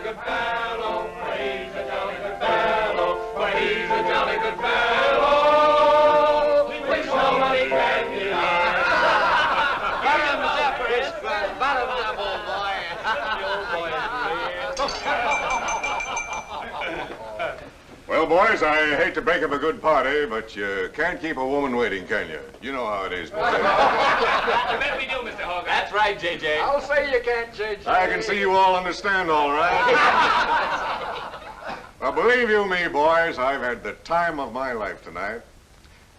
good fellow, for he's a jolly good fellow, for he's a jolly good fellow, which nobody can deny. Bottoms up, Chris. Bottoms up, old boy. Well, boys, I hate to break up a good party, but you can't keep a woman waiting, can you? You know how it is, boys. I bet we do, Mr. Hogarth. That's right, J.J. I'll say you can't, J.J. I can see you all understand, all right. Well, believe you me, boys, I've had the time of my life tonight.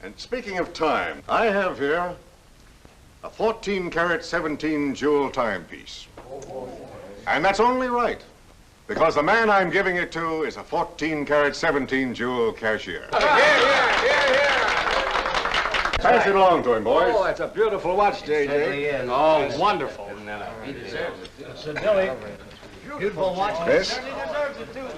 And speaking of time, I have here a 14-carat, 17-jewel timepiece. And that's only right, because the man I'm giving it to is a 14-carat, 17-jewel cashier. Pass it along to him, boys. Oh, that's a beautiful watch, J.J. Oh, wonderful. He deserves it. So, Billy, beautiful watch. Chris? He deserves it, too.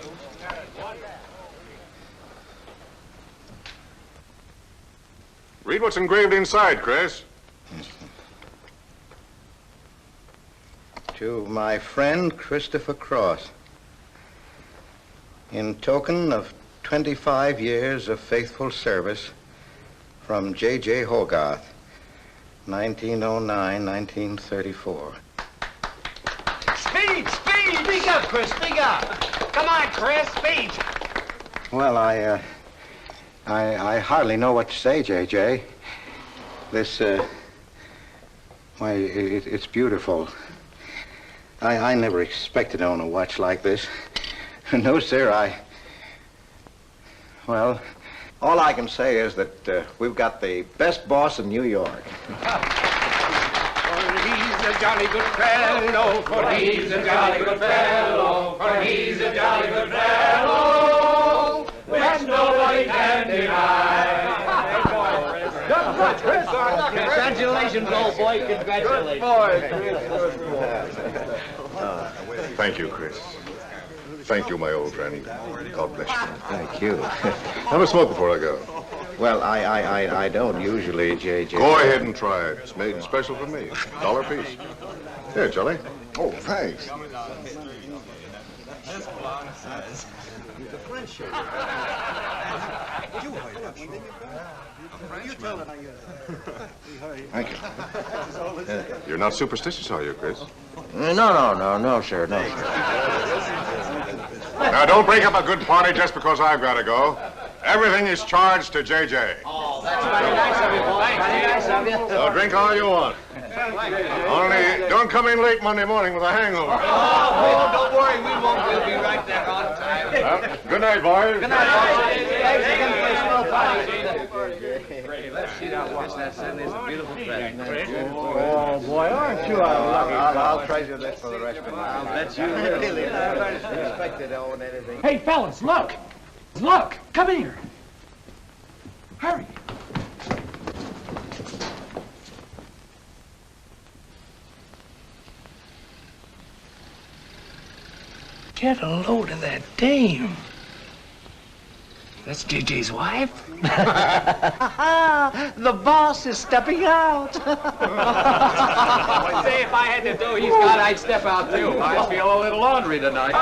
Read what's engraved inside, Chris. To my friend Christopher Cross, in token of 25 years of faithful service, from J.J. Hogarth, 1909-1934. Speed! Speak up, Chris, speak up. Come on, Chris, speed. Well, I hardly know what to say, J.J. This, why, it's beautiful. I never expected to own a watch like this. No, sir, well, all I can say is that we've got the best boss in New York. For he's a jolly good fellow, for he's a jolly good fellow, for he's a jolly good fellow, which nobody can deny. Congratulations, old boy, congratulations. Thank you, Chris. Thank you, my old friend. God bless you. Thank you. Have a smoke before I go. Well, I don't usually, J.J. Go ahead and try it. It's made special for me. $1 piece. Here, Charlie. Oh, thanks. Thank you. You're not superstitious, are you, Chris? No, sir, no. Now, don't break up a good party just because I've got to go. Everything is charged to J.J. Oh, that's very nice of you, boy. Very nice of you. So drink all you want. Only don't come in late Monday morning with a hangover. Oh, don't worry, we won't. We'll be right there on time. Well, good night, boys. Good night, boys. Thanks again for a small party. Let's see now what's that. This is a beautiful present. Oh, boy, aren't you a lucky I'll treasure this for the rest of my life. I'll bet you will. Really, I never expected to own anything. Hey, fellas, look. Look, come here. Hurry. Get a load of that dame. That's JJ's wife? The boss is stepping out. Say, if I had to do he's got, I'd step out too. I feel a little laundry tonight.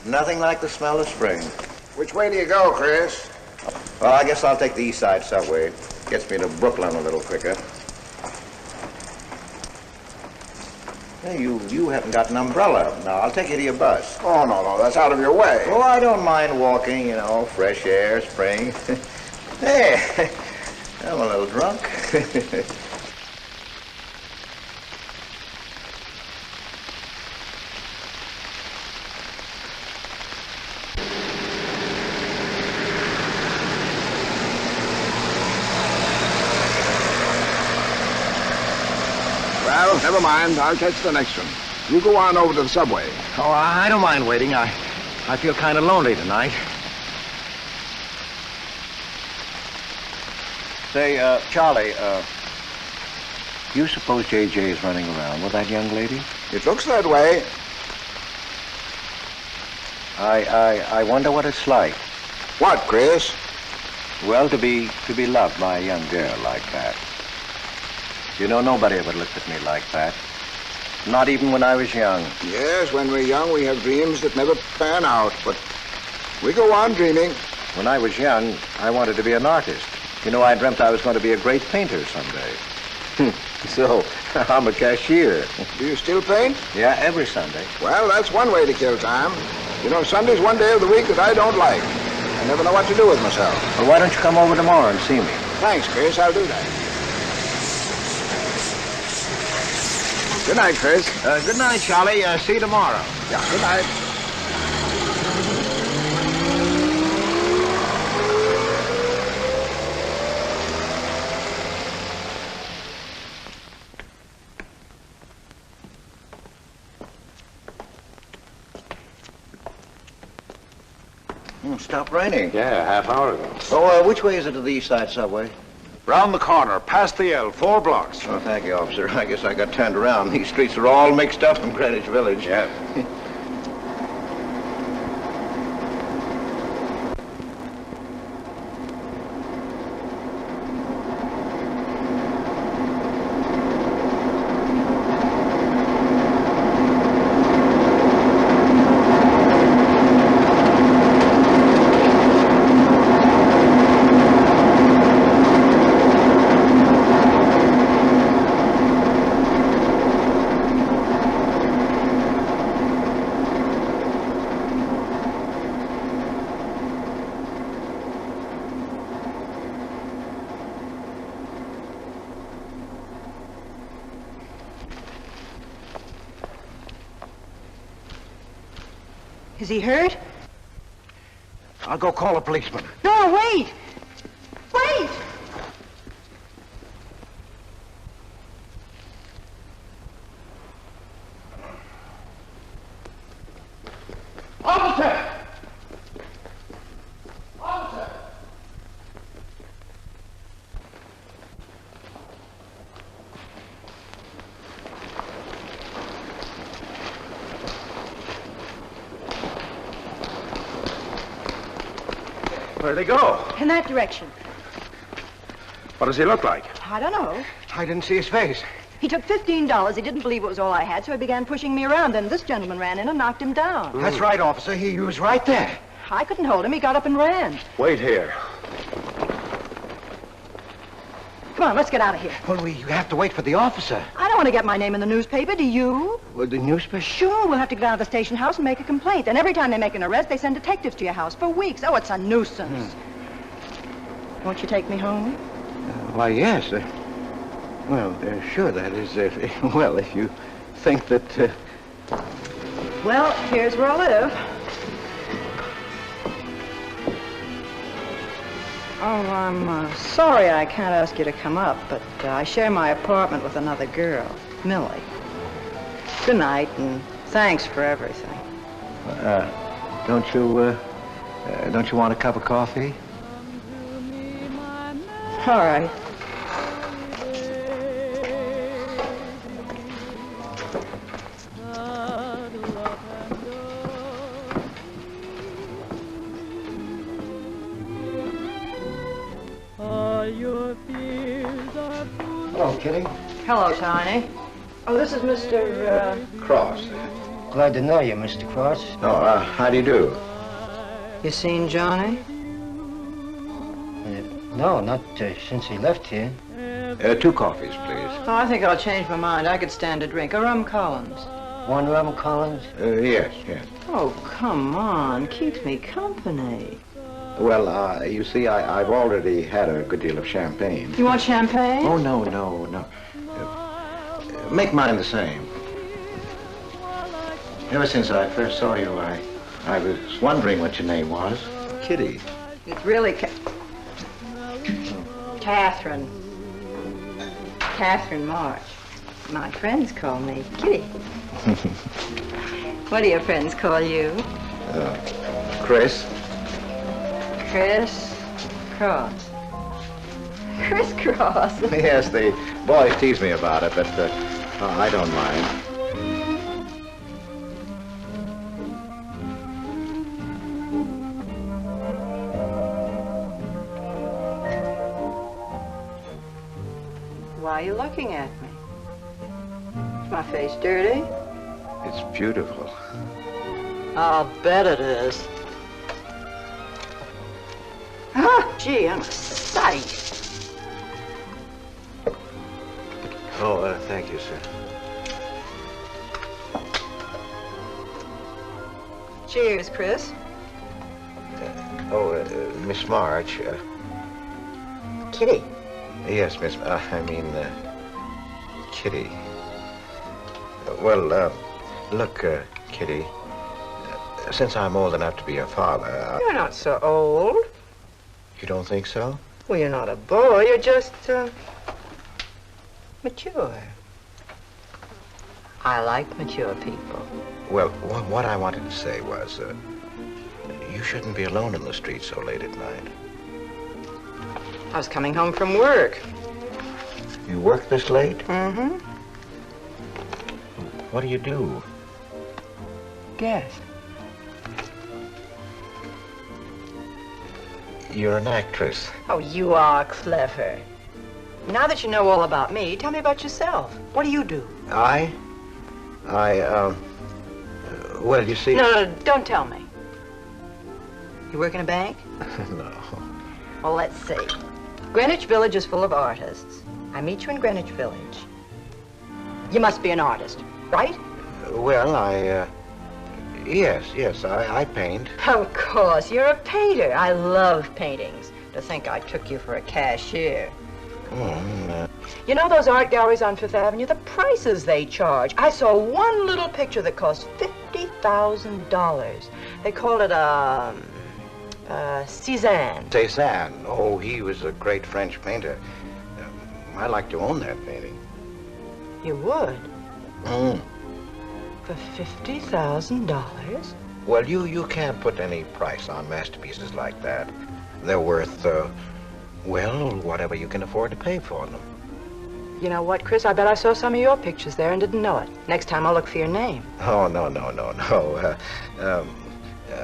Nothing like the smell of spring. Which way do you go, Chris? Well, I guess I'll take the East Side subway. Gets me to Brooklyn a little quicker. Hey, you haven't got an umbrella. Now, I'll take you to your bus. Oh, no, that's out of your way. Oh, I don't mind walking, fresh air, spring. Hey, I'm a little drunk. Well, never mind. I'll catch the next one. You go on over to the subway. Oh, I don't mind waiting. I feel kind of lonely tonight. Say, Charlie, you suppose J.J. is running around with that young lady? It looks that way. I wonder what it's like. What, Chris? Well, to be loved by a young girl like that. You know, nobody ever looked at me like that. Not even when I was young. Yes, when we're young, we have dreams that never pan out, but we go on dreaming. When I was young, I wanted to be an artist. You know, I dreamt I was going to be a great painter someday. So, I'm a cashier. Do you still paint? Yeah, every Sunday. Well, that's one way to kill time. You know, Sunday's one day of the week that I don't like. I never know what to do with myself. Well, why don't you come over tomorrow and see me? Thanks, Chris. I'll do that. Good night, Chris. Good night, Charlie. See you tomorrow. Yeah, good night. Stopped raining. Yeah, half hour ago. Oh, which way is it to the East Side Subway? Round the corner, past the L, 4 blocks. Oh, thank you, officer. I guess I got turned around. These streets are all mixed up in Greenwich Village. Yeah. Is he hurt? I'll go call a policeman. No, wait! Wait! Officer! Officer! Where'd they go? In that direction. What does he look like? I don't know. I didn't see his face. He took $15. He didn't believe it was all I had, so he began pushing me around. Then this gentleman ran in and knocked him down. That's right, officer. He was right there. I couldn't hold him. He got up and ran. Wait here. Come on, let's get out of here. Well, we have to wait for the officer. I don't want to get my name in the newspaper, do you? Well, the newspaper? Sure, we'll have to go down to the station house and make a complaint. And every time they make an arrest, they send detectives to your house for weeks. Oh, it's a nuisance. Won't you take me home? Why, yes. Sure, that is, well, if you think that, Well, here's where I live. Oh, I'm sorry I can't ask you to come up, but I share my apartment with another girl, Millie. Good night, and thanks for everything. don't you want a cup of coffee? All right. Hello, Kitty. Hello, Tiny. Oh, this is Mr. Cross. Glad to know you, Mr. Cross. Oh, how do you do? You seen Johnny? No, not since he left here. 2 coffees, please. Oh, I think I'll change my mind. I could stand a drink. A rum Collins. One rum Collins? Yes. Oh, come on. Keeps me company. Well, you see, I've already had a good deal of champagne. You want champagne? Oh, no. Make mine the same. Ever since I first saw you, I was wondering what your name was. Kitty. It's really Catherine. Catherine March. My friends call me Kitty. What do your friends call you? Chris. Chris Cross. Chris Cross. Yes, the boys tease me about it, but I don't mind. Why are you looking at me? Is my face dirty? It's beautiful. I'll bet it is. Ah, gee, I'm a sight. Oh, thank you, sir. Cheers, Chris. Miss March. Kitty. Yes, Miss. Kitty. Look, Kitty. Since I'm old enough to be your father, You're not so old. You don't think so? Well, you're not a boy. You're just, mature. I like mature people. Well, what I wanted to say was, you shouldn't be alone in the street so late at night. I was coming home from work. You work this late? Mm-hmm. What do you do? Guess. You're an actress. Oh, you are clever. Now that you know all about me, tell me about yourself. What do you do? Well, you see... No, don't tell me. You work in a bank? No. Well, let's see. Greenwich Village is full of artists. I meet you in Greenwich Village. You must be an artist, right? Well, Yes, I paint. Of course, you're a painter. I love paintings. To think I took you for a cashier. You know those art galleries on Fifth Avenue? The prices they charge. I saw one little picture that cost $50,000. They called it Cézanne. Cézanne. Oh, he was a great French painter. I'd like to own that painting. You would? For $50,000? Well, you can't put any price on masterpieces like that. They're worth, whatever you can afford to pay for them. You know what, Chris? I bet I saw some of your pictures there and didn't know it. Next time I'll look for your name. Oh, no.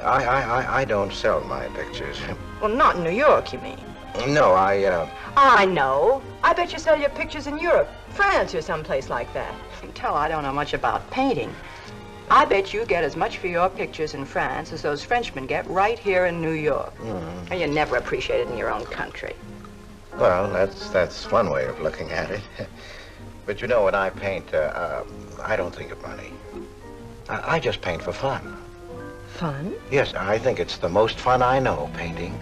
I don't sell my pictures. Well, not in New York, you mean? No, I know. I bet you sell your pictures in Europe, France, or someplace like that. You can tell I don't know much about painting. I bet you get as much for your pictures in France as those Frenchmen get right here in New York. And you're never appreciated in your own country. Well, that's one way of looking at it. But you know, when I paint, I don't think of money. I just paint for fun. Fun? Yes, I think it's the most fun I know, painting.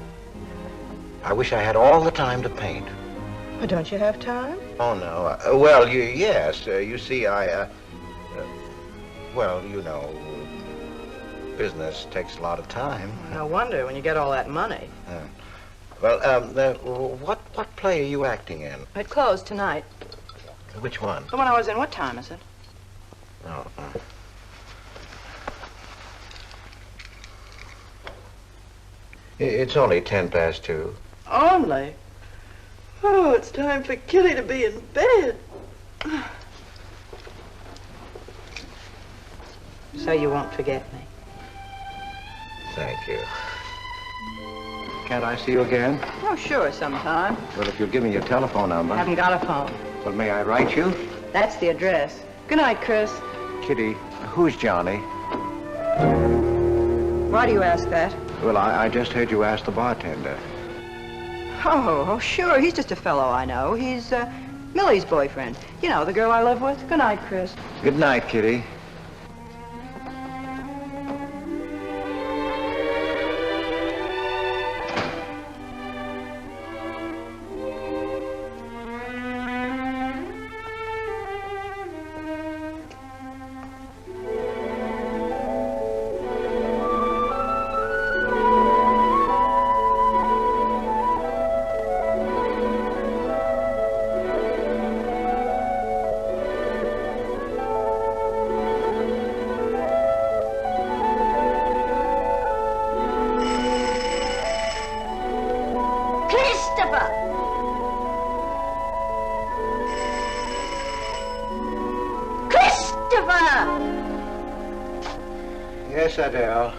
I wish I had all the time to paint. Well, don't you have time? Oh, no. Yes. You see, business takes a lot of time. No wonder when you get all that money. What play are you acting in? It closed tonight. Which one? The one I was in. What time is it? Oh. It's only 2:10. Only? Oh, it's time for Kitty to be in bed. So you won't forget me. Thank you. Can't I see you again? Oh, sure, sometime. Well, if you'll give me your telephone number. I haven't got a phone. Well, may I write you? That's the address. Good night, Chris. Kitty, who's Johnny? Why do you ask that? Well, I just heard you ask the bartender. Oh, sure. He's just a fellow I know. He's, Millie's boyfriend. You know, the girl I live with. Good night, Chris. Good night, Kitty. Yes, Adele.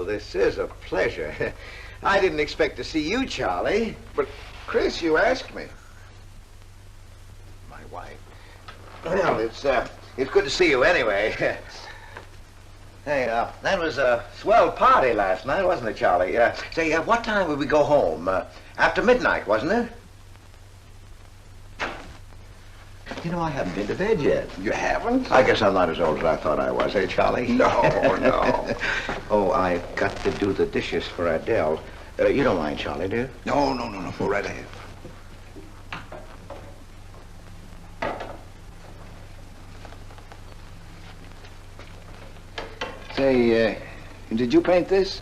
Well, this is a pleasure. I didn't expect to see you, Charlie. But, Chris, you asked me. My wife. Well, it's good to see you anyway. Hey, that was a swell party last night, wasn't it, Charlie? Say, what time would we go home? After midnight, wasn't it? You know, I haven't been to bed yet. You haven't? I guess I'm not as old as I thought I was, eh, Charlie? No, no. Oh, I've got to do the dishes for Adele. You don't mind, Charlie, do you? No. Go right ahead. Say, did you paint this?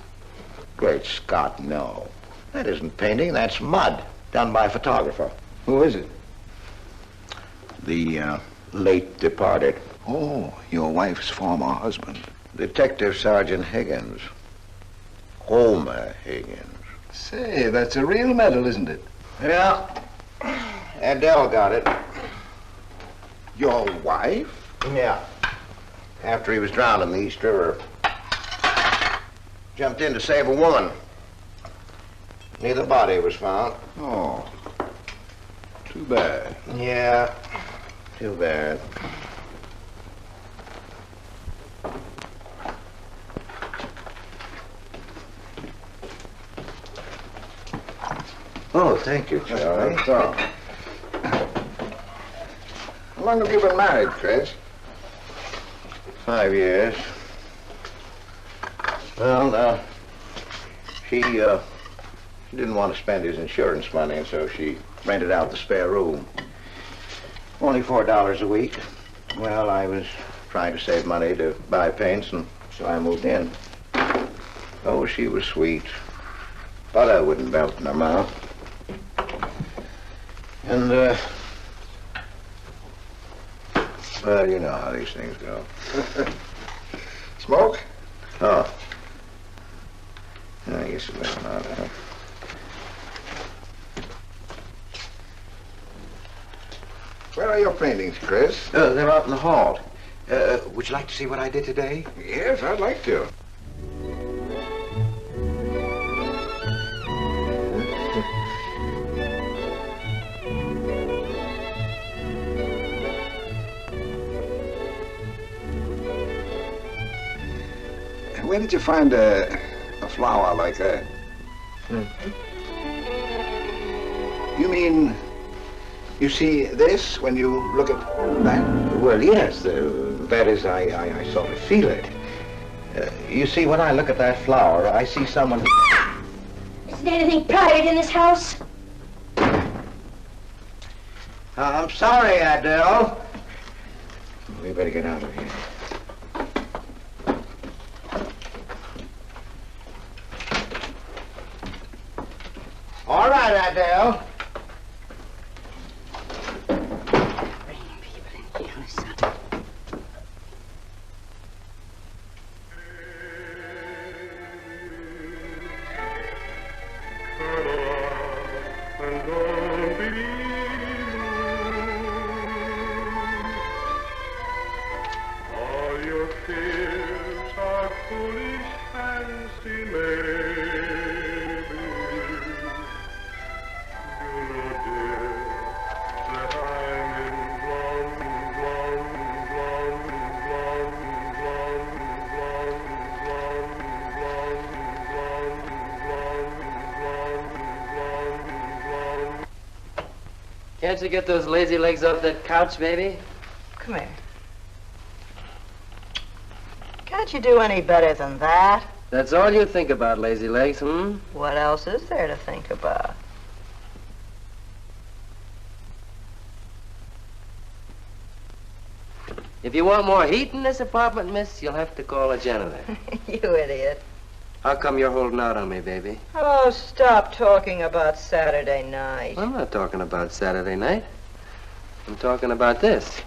Great Scott, no. That isn't painting, that's mud, done by a photographer. Who is it? The late departed. Oh, your wife's former husband. Detective Sergeant Higgins. Homer Higgins. Say, that's a real medal, isn't it? Yeah. Adele got it. Your wife? Yeah. After he was drowned in the East River. Jumped in to save a woman. Neither body was found. Oh, too bad. Yeah, too bad. Oh, thank you, Charlie. That's all. How long have you been married, Chris? 5 years. Well, she didn't want to spend his insurance money, and so she rented out the spare room. Only $4 a week. Well, I was trying to save money to buy paints, and so I moved in. Oh, she was sweet. Butter wouldn't melt in her mouth. And, well, you know how these things go. Smoke? Oh. I guess it went out, huh? Where are your paintings, Chris? They're out in the hall. Would you like to see what I did today? Yes, I'd like to. Where did you find a flower like that? You mean you see this when you look at that? Well, yes. That is, I sort of feel it. You see, when I look at that flower, I see someone... Isn't anything private in this house? I'm sorry, Adele. We better get out of here. All right, Adele. Bringing people in here, son. All your fears are foolish fancy maybe. You know, dear, that I'm in Can't you get those lazy legs off that couch, baby? Come here. Can't you do any better than that? That's all you think about, lazy legs, What else is there to think about? If you want more heat in this apartment, miss, you'll have to call a janitor. You idiot. How come you're holding out on me, baby? Oh, stop talking about Saturday night. I'm not talking about Saturday night. I'm talking about this.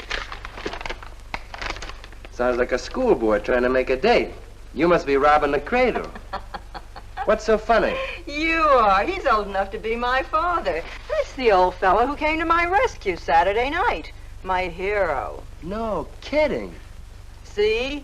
Sounds like a schoolboy trying to make a date. You must be robbing the cradle. What's so funny? You are. He's old enough to be my father. That's the old fellow who came to my rescue Saturday night. My hero. No kidding. See?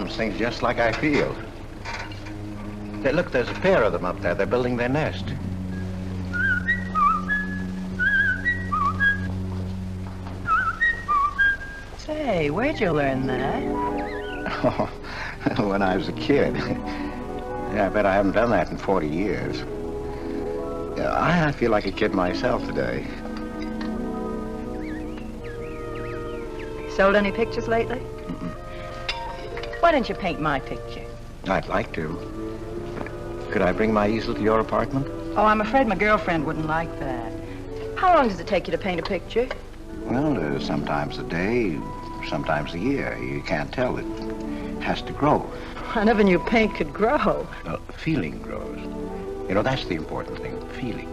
Autumn sings just like I feel. Hey, look, there's a pair of them up there. They're building their nest. Say, where'd you learn that? Oh, when I was a kid. Yeah, I bet I haven't done that in 40 years. Yeah, I feel like a kid myself today. Sold any pictures lately? Why don't you paint my picture? I'd like to. Could I bring my easel to your apartment? Oh, I'm afraid my girlfriend wouldn't like that. How long does it take you to paint a picture? Well, sometimes a day, sometimes a year. You can't tell. It has to grow. I never knew paint could grow. Feeling grows. You know, that's the important thing, feeling.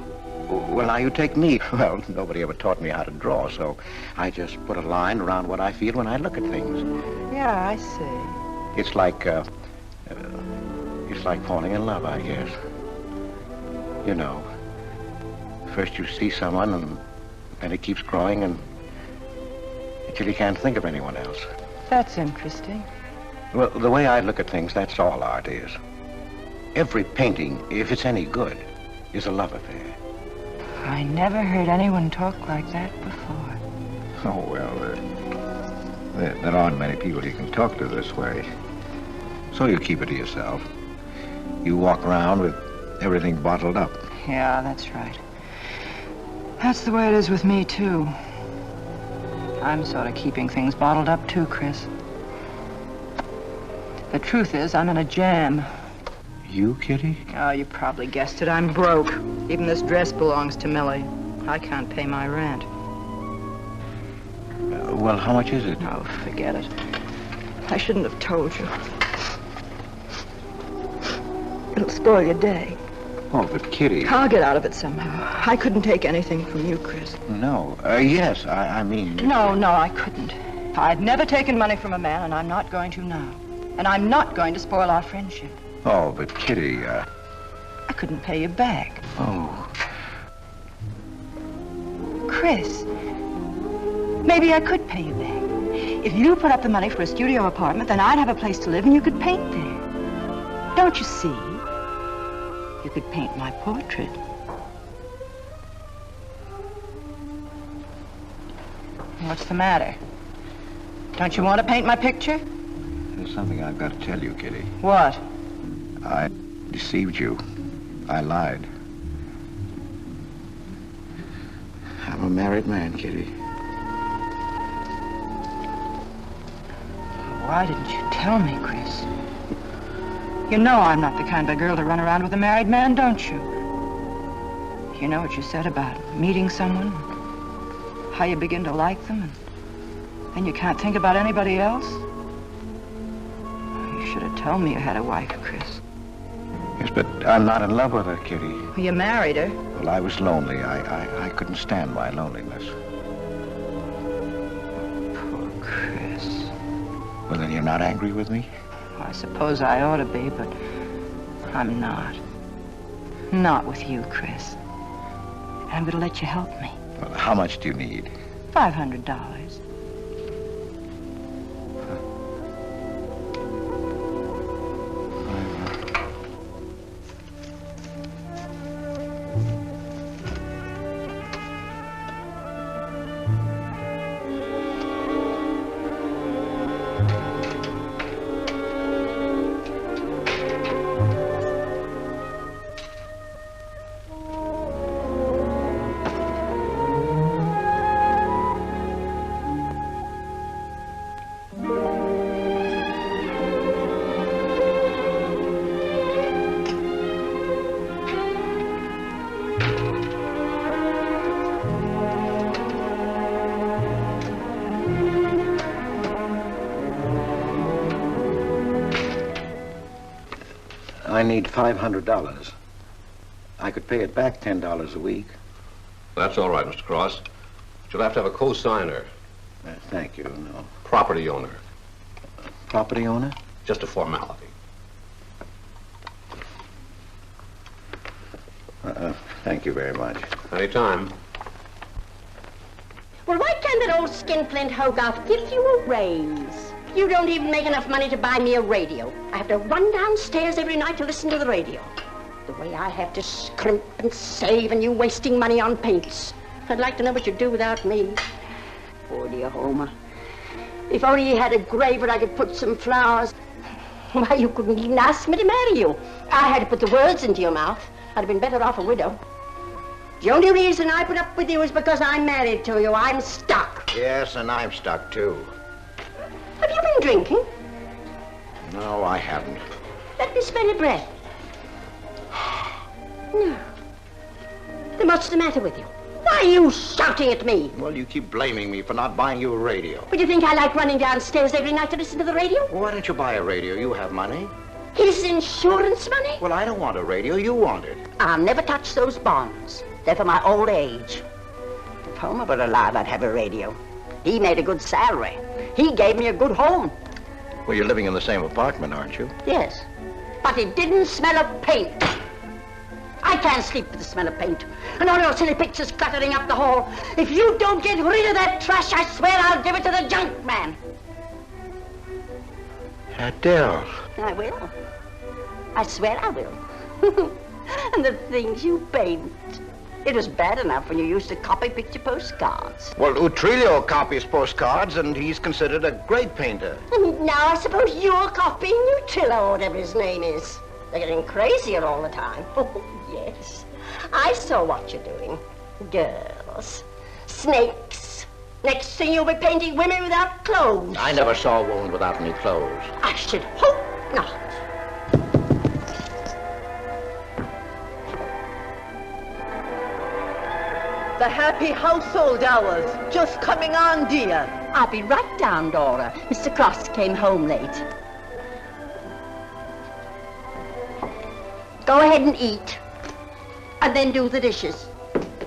Well, now you take me. Well, nobody ever taught me how to draw, so I just put a line around what I feel when I look at things. Yeah, I see. It's like falling in love, I guess. You know, first you see someone, and then it keeps growing, and until you can't think of anyone else. That's interesting. Well, the way I look at things, that's all art is. Every painting, if it's any good, is a love affair. I never heard anyone talk like that before. Oh, well, there aren't many people you can talk to this way. So you keep it to yourself. You walk around with everything bottled up. Yeah, that's right. That's the way it is with me, too. I'm sort of keeping things bottled up, too, Chris. The truth is, I'm in a jam. You, Kitty? Oh, you probably guessed it. I'm broke. Even this dress belongs to Millie. I can't pay my rent. Well, how much is it? Oh, forget it. I shouldn't have told you. It'll spoil your day. Oh, but Kitty... I'll get out of it somehow. I couldn't take anything from you, Chris. No. Yes, I mean... No, I couldn't. I've never taken money from a man, and I'm not going to now. And I'm not going to spoil our friendship. Oh, but Kitty, I couldn't pay you back. Oh. Chris, maybe I could pay you back. If you put up the money for a studio apartment, then I'd have a place to live and you could paint there. Don't you see? You could paint my portrait. What's the matter? Don't you want to paint my picture? There's something I've got to tell you, Kitty. What? I deceived you. I lied. I'm a married man, Kitty. Why didn't you tell me, Chris? You know I'm not the kind of girl to run around with a married man, don't you? You know what you said about meeting someone, how you begin to like them, and then you can't think about anybody else? You should have told me you had a wife, Chris. Yes, but I'm not in love with her, Kitty. Well, you married her. Well, I was lonely. I couldn't stand my loneliness. Poor Chris. Well, then you're not angry with me? I suppose I ought to be, but I'm not. Not with you, Chris. And I'm going to let you help me. Well, how much do you need? $500. I need $500. I could pay it back $10 a week. That's all right, Mr. Cross. But you'll have to have a co-signer. Thank you, no. Property owner. Property owner? Just a formality. Thank you very much. Anytime. Well, why can't that old skinflint Hogarth give you a raise? You don't even make enough money to buy me a radio. I have to run downstairs every night to listen to the radio. The way I have to scrimp and save and you wasting money on paints. I'd like to know what you'd do without me. Poor dear Homer. If only he had a grave where I could put some flowers. Why, you couldn't even ask me to marry you. I had to put the words into your mouth. I'd have been better off a widow. The only reason I put up with you is because I'm married to you. I'm stuck. Yes, and I'm stuck, too. Have you been drinking? No, I haven't. Let me smell your breath. No. Then what's the matter with you? Why are you shouting at me? Well, you keep blaming me for not buying you a radio. But you think I like running downstairs every night to listen to the radio? Well, why don't you buy a radio? You have money. His insurance money? Well, I don't want a radio. You want it. I'll never touch those bonds. They're for my old age. If Homer were alive, I'd have a radio. He made a good salary. He gave me a good home. Well, you're living in the same apartment, aren't you? Yes. But it didn't smell of paint. I can't sleep with the smell of paint. And all your silly pictures cluttering up the hall. If you don't get rid of that trash, I swear I'll give it to the junk man. Adele. I will. I swear I will. And the things you paint. It was bad enough when you used to copy picture postcards. Well, Utrillo copies postcards, and he's considered a great painter. And now I suppose you're copying Utrillo, or whatever his name is. They're getting crazier all the time. Oh, yes. I saw what you're doing. Girls. Snakes. Next thing you'll be painting women without clothes. I never saw a woman without any clothes. I should hope not. The happy household hours. Just coming on, dear. I'll be right down, Dora. Mr. Cross came home late. Go ahead and eat. And then do the dishes.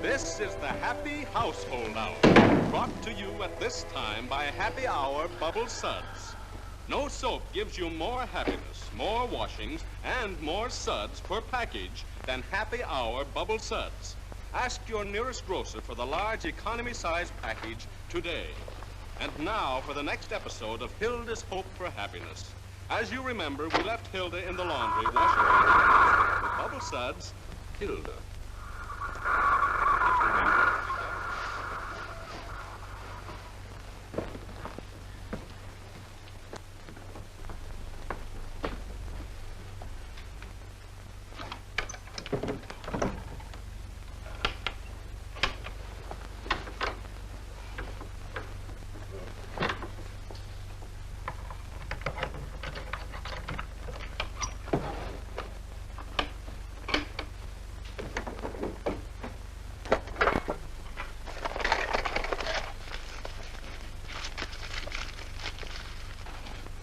This is the Happy Household Hour, brought to you at this time by Happy Hour Bubble Suds. No soap gives you more happiness, more washings, and more suds per package than Happy Hour Bubble Suds. Ask your nearest grocer for the large economy-size package today. And now for the next episode of Hilda's Hope for Happiness. As you remember, we left Hilda in the laundry washing her. With Bubble Suds, Hilda.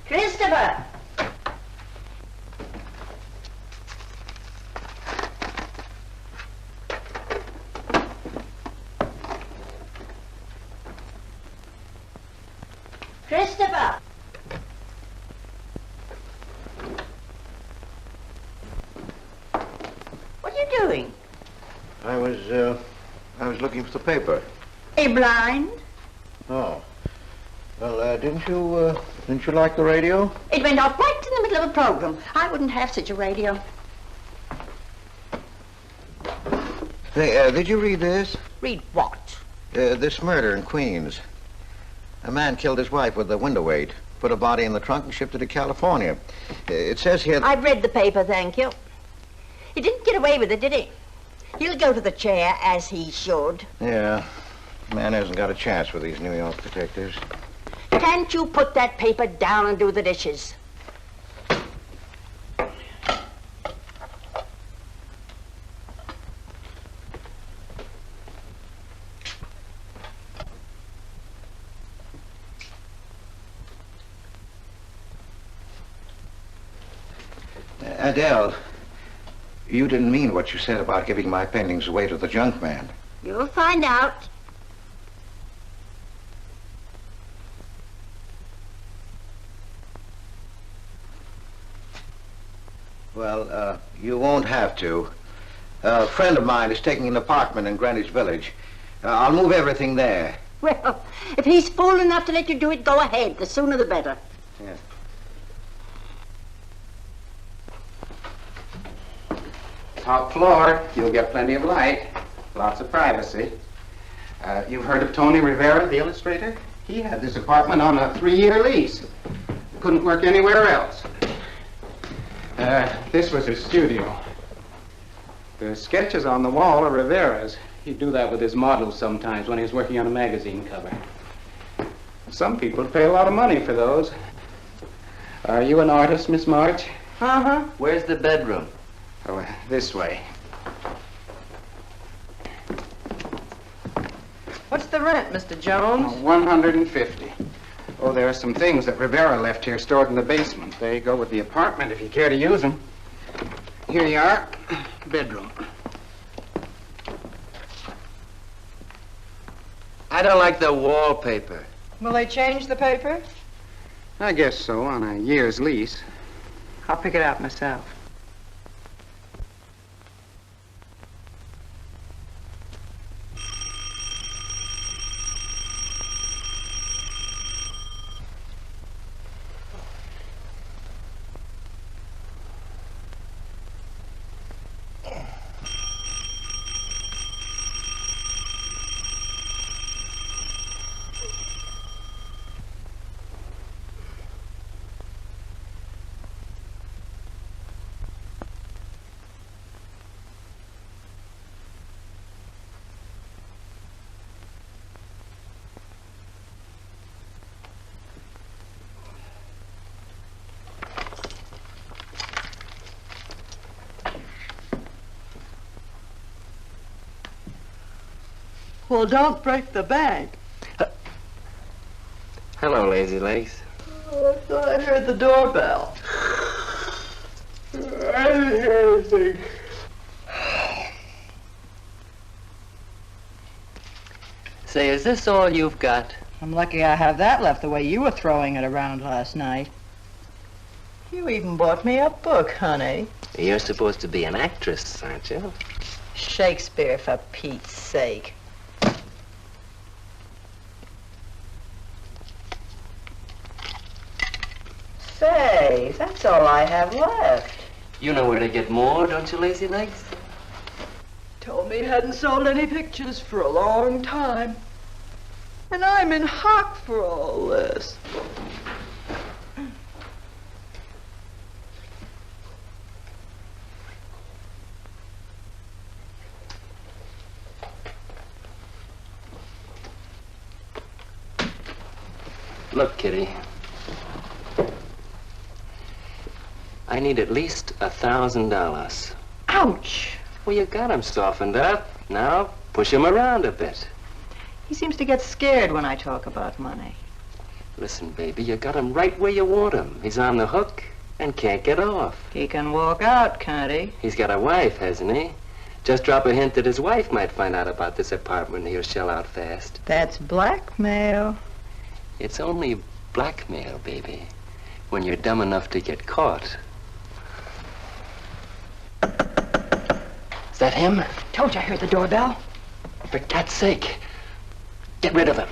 Christopher! Christopher! What are you doing? I was looking for the paper. Are you blind? Oh. Well, didn't you like the radio? It went off right in the middle of a program. I wouldn't have such a radio. Hey, did you read this? Read what? This murder in Queens. A man killed his wife with a window weight, put a body in the trunk and shipped it to California. It says here... I've read the paper, thank you. He didn't get away with it, did he? He'll go to the chair, as he should. Yeah. Man hasn't got a chance with these New York detectives. Can't you put that paper down and do the dishes? Adele, you didn't mean what you said about giving my paintings away to the junk man. You'll find out. Well, you won't have to. A friend of mine is taking an apartment in Greenwich Village. I'll move everything there. Well, if he's fool enough to let you do it, go ahead. The sooner the better. Yeah. Top floor, you'll get plenty of light, lots of privacy. You've heard of Tony Rivera, the illustrator? He had this apartment on a 3-year lease. Couldn't work anywhere else. This was his studio. The sketches on the wall are Rivera's. He'd do that with his models sometimes when he was working on a magazine cover. Some people pay a lot of money for those. Are you an artist, Miss March? Uh-huh. Where's the bedroom? Oh, this way. What's the rent, Mr. Jones? $150. Oh, there are some things that Rivera left here stored in the basement. They go with the apartment if you care to use them. Here you are. Bedroom. I don't like the wallpaper. Will they change the paper? I guess so, on a year's lease. I'll pick it out myself. Well, don't break the bank. Hello, Lazy Legs. Oh, I thought I heard the doorbell. I didn't hear anything. Say, is this all you've got? I'm lucky I have that left the way you were throwing it around last night. You even bought me a book, honey. You're supposed to be an actress, aren't you? Shakespeare, for Pete's sake. Say, that's all I have left. You know where to get more, don't you, Lazy Legs? Told me he hadn't sold any pictures for a long time. And I'm in hock for all this. Look, Kitty. I need at least $1,000. Ouch! Well, you got him softened up. Now, push him around a bit. He seems to get scared when I talk about money. Listen, baby, you got him right where you want him. He's on the hook and can't get off. He can walk out, can't he? He's got a wife, hasn't he? Just drop a hint that his wife might find out about this apartment and he'll shell out fast. That's blackmail. It's only blackmail, baby, when you're dumb enough to get caught. Is that him? Told you I heard the doorbell. For cat's sake, get rid of him.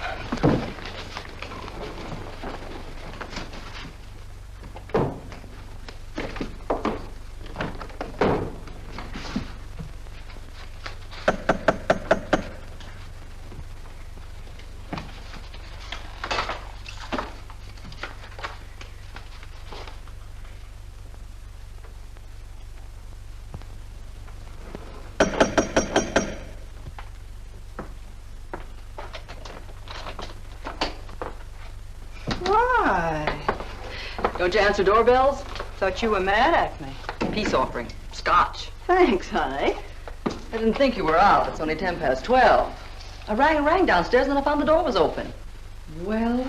Don't you answer doorbells? Thought you were mad at me. Peace offering. Scotch. Thanks, honey. I didn't think you were out. It's only 12:10. I rang downstairs and then I found the door was open. Well.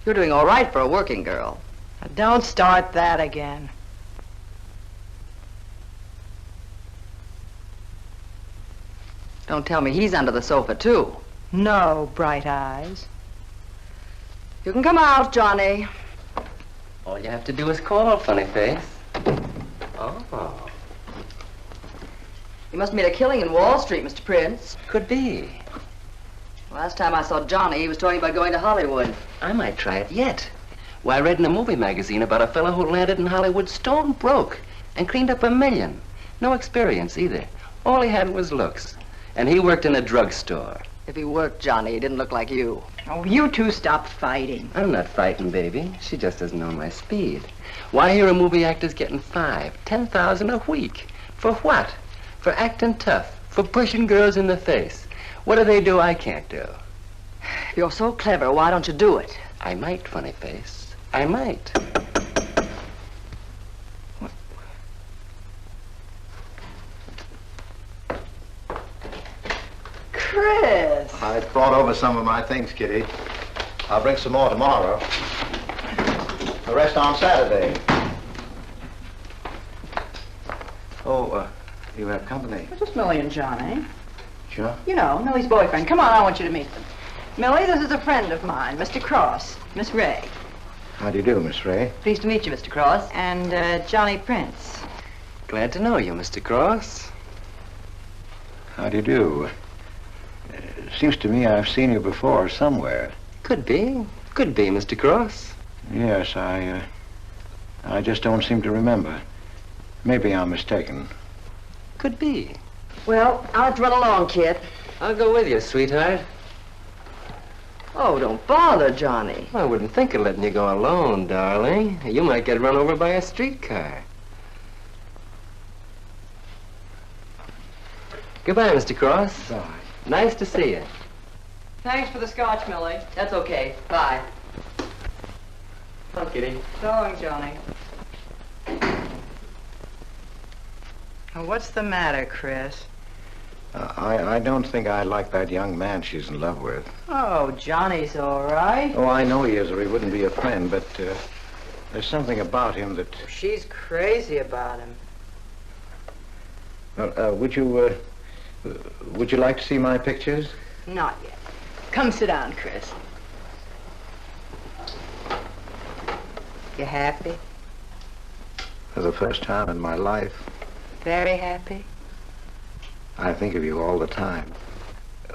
You're doing all right for a working girl. Now, don't start that again. Don't tell me he's under the sofa, too. No, bright eyes. You can come out, Johnny. All you have to do is call, funny face. Oh. You must have made a killing in Wall Street, Mr. Prince. Could be. Last time I saw Johnny, he was talking about going to Hollywood. I might try it yet. Well, I read in a movie magazine about a fellow who landed in Hollywood stone broke and cleaned up $1 million. No experience either. All he had was looks. And he worked in a drugstore. If he worked, Johnny, he didn't look like you. Oh, you two stop fighting. I'm not fighting, baby. She just doesn't know my speed. Why, here a movie actor's getting $5,000, $10,000 a week. For what? For acting tough. For pushing girls in the face. What do they do I can't do? You're so clever, why don't you do it? I might, funny face. I might. Chris! I brought over some of my things, Kitty. I'll bring some more tomorrow. The rest on Saturday. Oh, you have company. It's just Millie and Johnny. Sure. You know, Millie's boyfriend. Come on, I want you to meet them. Millie, this is a friend of mine, Mr. Cross, Miss Ray. How do you do, Miss Ray? Pleased to meet you, Mr. Cross. And Johnny Prince. Glad to know you, Mr. Cross. How do you do? Seems to me I've seen you before somewhere. Could be. Could be, Mr. Cross. Yes, I just don't seem to remember. Maybe I'm mistaken. Could be. Well, I'll have to run along, kid. I'll go with you, sweetheart. Oh, don't bother, Johnny. I wouldn't think of letting you go alone, darling. You might get run over by a streetcar. Goodbye, Mr. Cross. Bye. Nice to see you. Thanks for the scotch, Millie. That's okay. Bye. Come on, Kitty. So long, Johnny. Now, what's the matter, Chris? I don't think I like that young man she's in love with. Oh, Johnny's all right. Oh, I know he is, or he wouldn't be a friend, but there's something about him that... She's crazy about him. Would you like to see my pictures? Not yet. Come sit down, Chris. You happy? For the first time in my life, Very happy? I think of you all the time.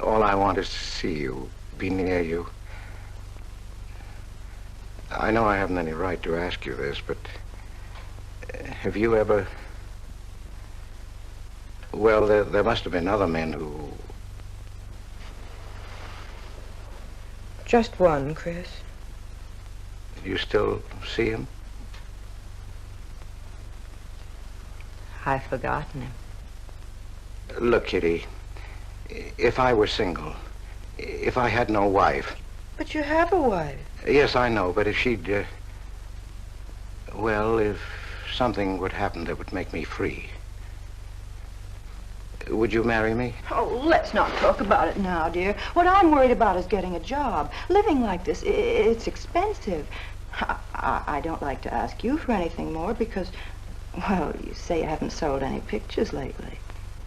All I want is to see you, be near you. I know I haven't any right to ask you this, but have you ever... Well, there must have been other men who... Just one, Chris. You still see him? I've forgotten him. Look, Kitty, if I were single, if I had no wife... But you have a wife. Yes, I know, but if she'd... well, if something would happen that would make me free... Would you marry me? Oh, let's not talk about it now, dear. What I'm worried about is getting a job. Living like this, it's expensive. I don't like to ask you for anything more because, well, you say you haven't sold any pictures lately.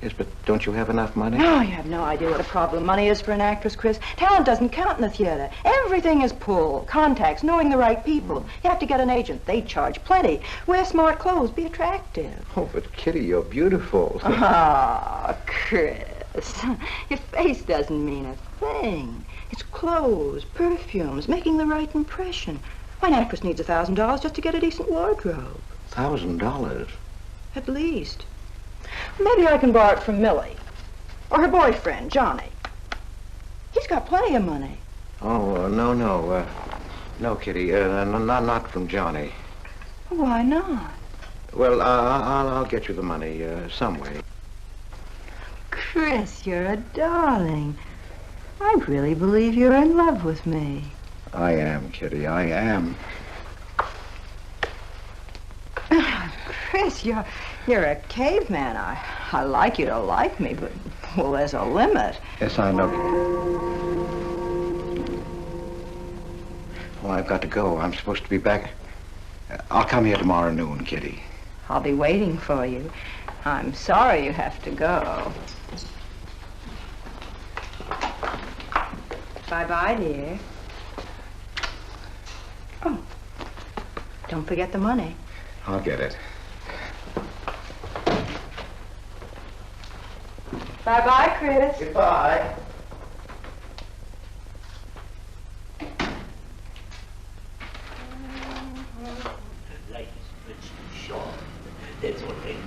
Yes, but don't you have enough money? No, you have no idea what a problem money is for an actress, Chris. Talent doesn't count in the theater. Everything is pull, contacts, knowing the right people. You have to get an agent. They charge plenty. Wear smart clothes. Be attractive. Oh, but Kitty, you're beautiful. Ah, Chris. Your face doesn't mean a thing. It's clothes, perfumes, making the right impression. Why, an actress needs $1,000 just to get a decent wardrobe. $1,000? At least. Maybe I can borrow it from Millie. Or her boyfriend, Johnny. He's got plenty of money. Oh, no. No, Kitty, not from Johnny. Why not? Well, I'll get you the money some way. Chris, you're a darling. I really believe you're in love with me. I am, Kitty, I am. Chris, you're a caveman. I like you to like me, but, well, there's a limit. Yes, I know. Well, I've got to go. I'm supposed to be back. I'll come here tomorrow noon, Kitty. I'll be waiting for you. I'm sorry you have to go. Bye-bye, dear. Oh, don't forget the money. I'll get it. Bye-bye, Chris. Goodbye. This one, please.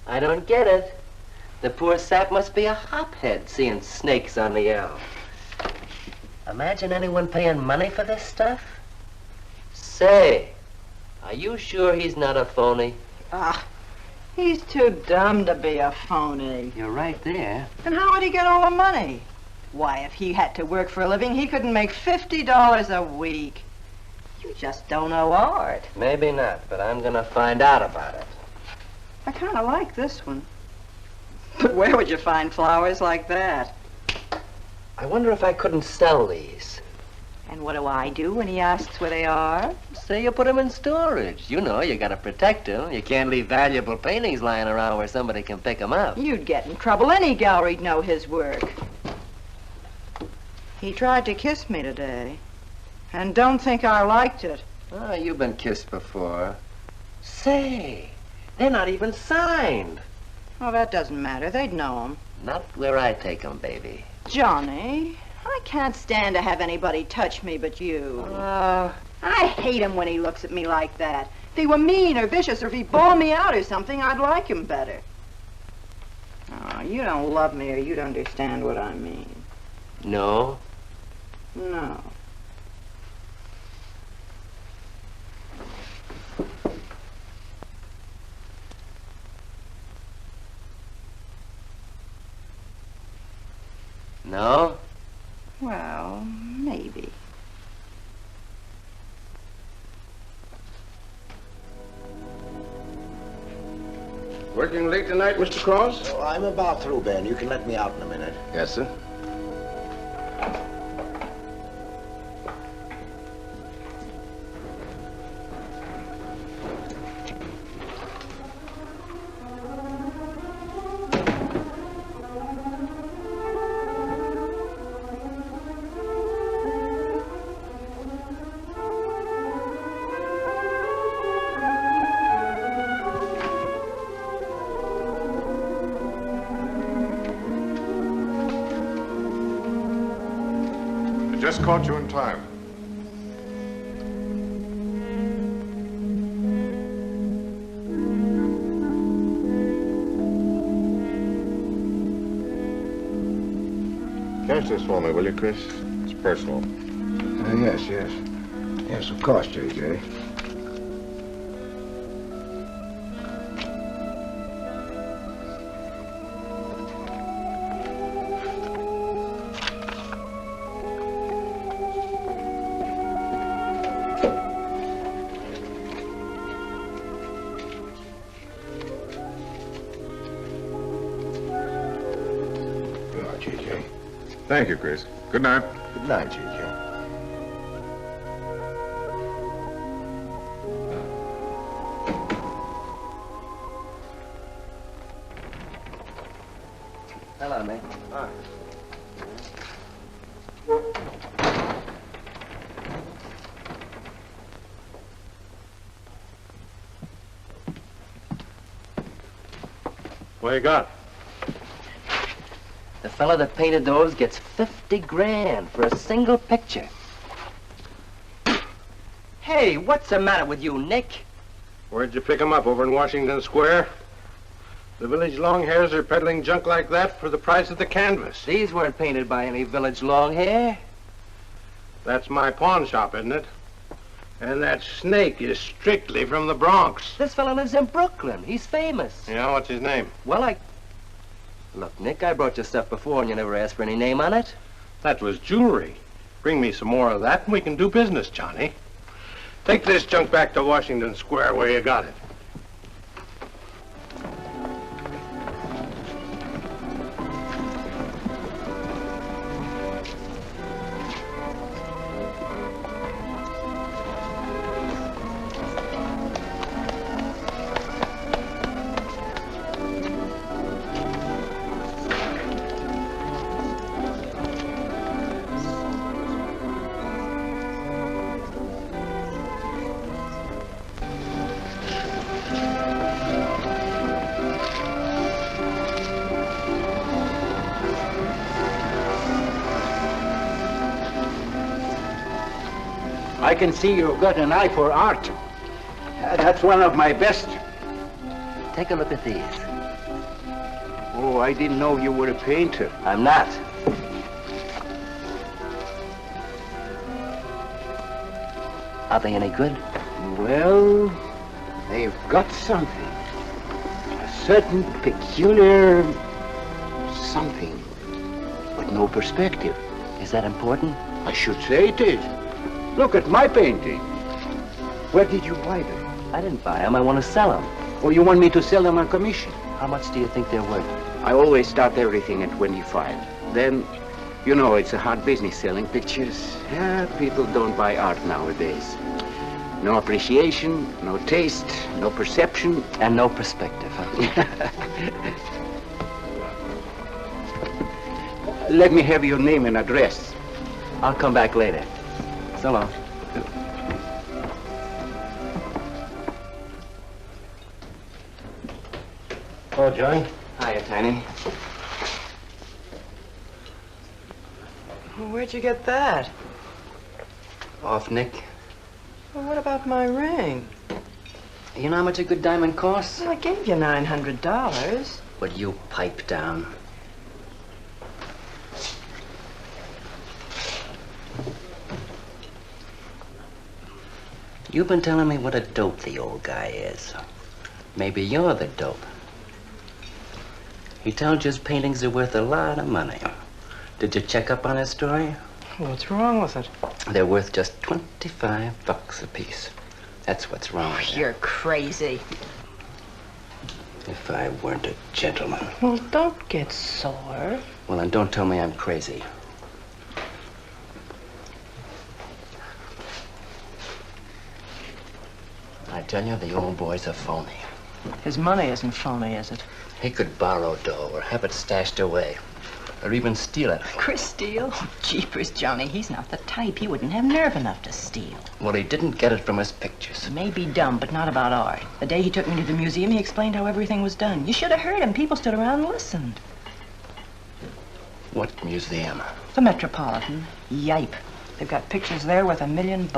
I don't get it. The poor sap must be a hophead seeing snakes on the L. Imagine anyone paying money for this stuff? Say, are you sure he's not a phony? Ah, he's too dumb to be a phony. You're right there. And how would he get all the money? Why, if he had to work for a living, he couldn't make $50 a week. You just don't know art. Maybe not, but I'm gonna find out about it. I kind of like this one. But where would you find flowers like that? I wonder if I couldn't sell these. And what do I do when he asks where they are? Say you put them in storage. You know, you gotta protect them. You can't leave valuable paintings lying around where somebody can pick them up. You'd get in trouble. Any gallery'd know his work. He tried to kiss me today. And don't think I liked it. Oh, you've been kissed before. Say, they're not even signed. Oh, that doesn't matter. They'd know him. Not where I take them, baby. Johnny, I can't stand to have anybody touch me but you. I hate him when he looks at me like that. If he were mean or vicious or if he bawled me out or something, I'd like him better. Oh, you don't love me or you'd understand what I mean. No? No. No? Well, maybe. Working late tonight, Mr. Cross? Oh, I'm about through, Ben. You can let me out in a minute. Yes, sir. Just caught you in time. Catch this for me, will you, Chris? It's personal. Yes. Yes, of course, J.J. Thank you, Chris. Good night. Good night, J.J. Hello, mate. Hi. What you got? The fella that painted those gets 50 grand for a single picture. Hey, what's the matter with you, Nick? Where'd you pick 'em up? Over in Washington Square? The village long hairs are peddling junk like that for the price of the canvas. These weren't painted by any village long hair. That's my pawn shop, isn't it? And that snake is strictly from the Bronx. This fella lives in Brooklyn. He's famous. Yeah, what's his name? Well, Look, Nick, I brought you stuff before and you never asked for any name on it. That was jewelry. Bring me some more of that and we can do business, Johnny. Take this junk back to Washington Square where you got it. I can see you've got an eye for art. That's one of my best. Take a look at these. Oh, I didn't know you were a painter. I'm not. Are they any good? Well, they've got something. A certain peculiar something, but no perspective. Is that important? I should say it is. Look at my painting. Where did you buy them? I didn't buy them. I want to sell them. Oh, you want me to sell them on commission? How much do you think they're worth? I always start everything at 25. Then, you know, it's a hard business selling pictures. Yeah, people don't buy art nowadays. No appreciation, no taste, no perception. And no perspective, huh? Let me have your name and address. I'll come back later. So long. Oh, Joan. Hiya, Tiny. Well, where'd you get that? Off Nick. Well, what about my ring? You know how much a good diamond costs? Well, I gave you $900. Would you pipe down? You've been telling me what a dope the old guy is. Maybe you're the dope. He told you his paintings are worth a lot of money. Did you check up on his story? What's wrong with it? They're worth just $25 a piece. That's what's wrong with them. You're crazy. If I weren't a gentleman. Well, don't get sore. Well, then don't tell me I'm crazy. I tell you, the old boy's a phony. His money isn't phony, is it? He could borrow dough or have it stashed away. Or even steal it. Chris steal? Oh, jeepers, Johnny, he's not the type. He wouldn't have nerve enough to steal. Well, he didn't get it from his pictures. He may be dumb, but not about art. The day he took me to the museum, he explained how everything was done. You should have heard him. People stood around and listened. What museum? The Metropolitan. Yipe. They've got pictures there worth $1 million.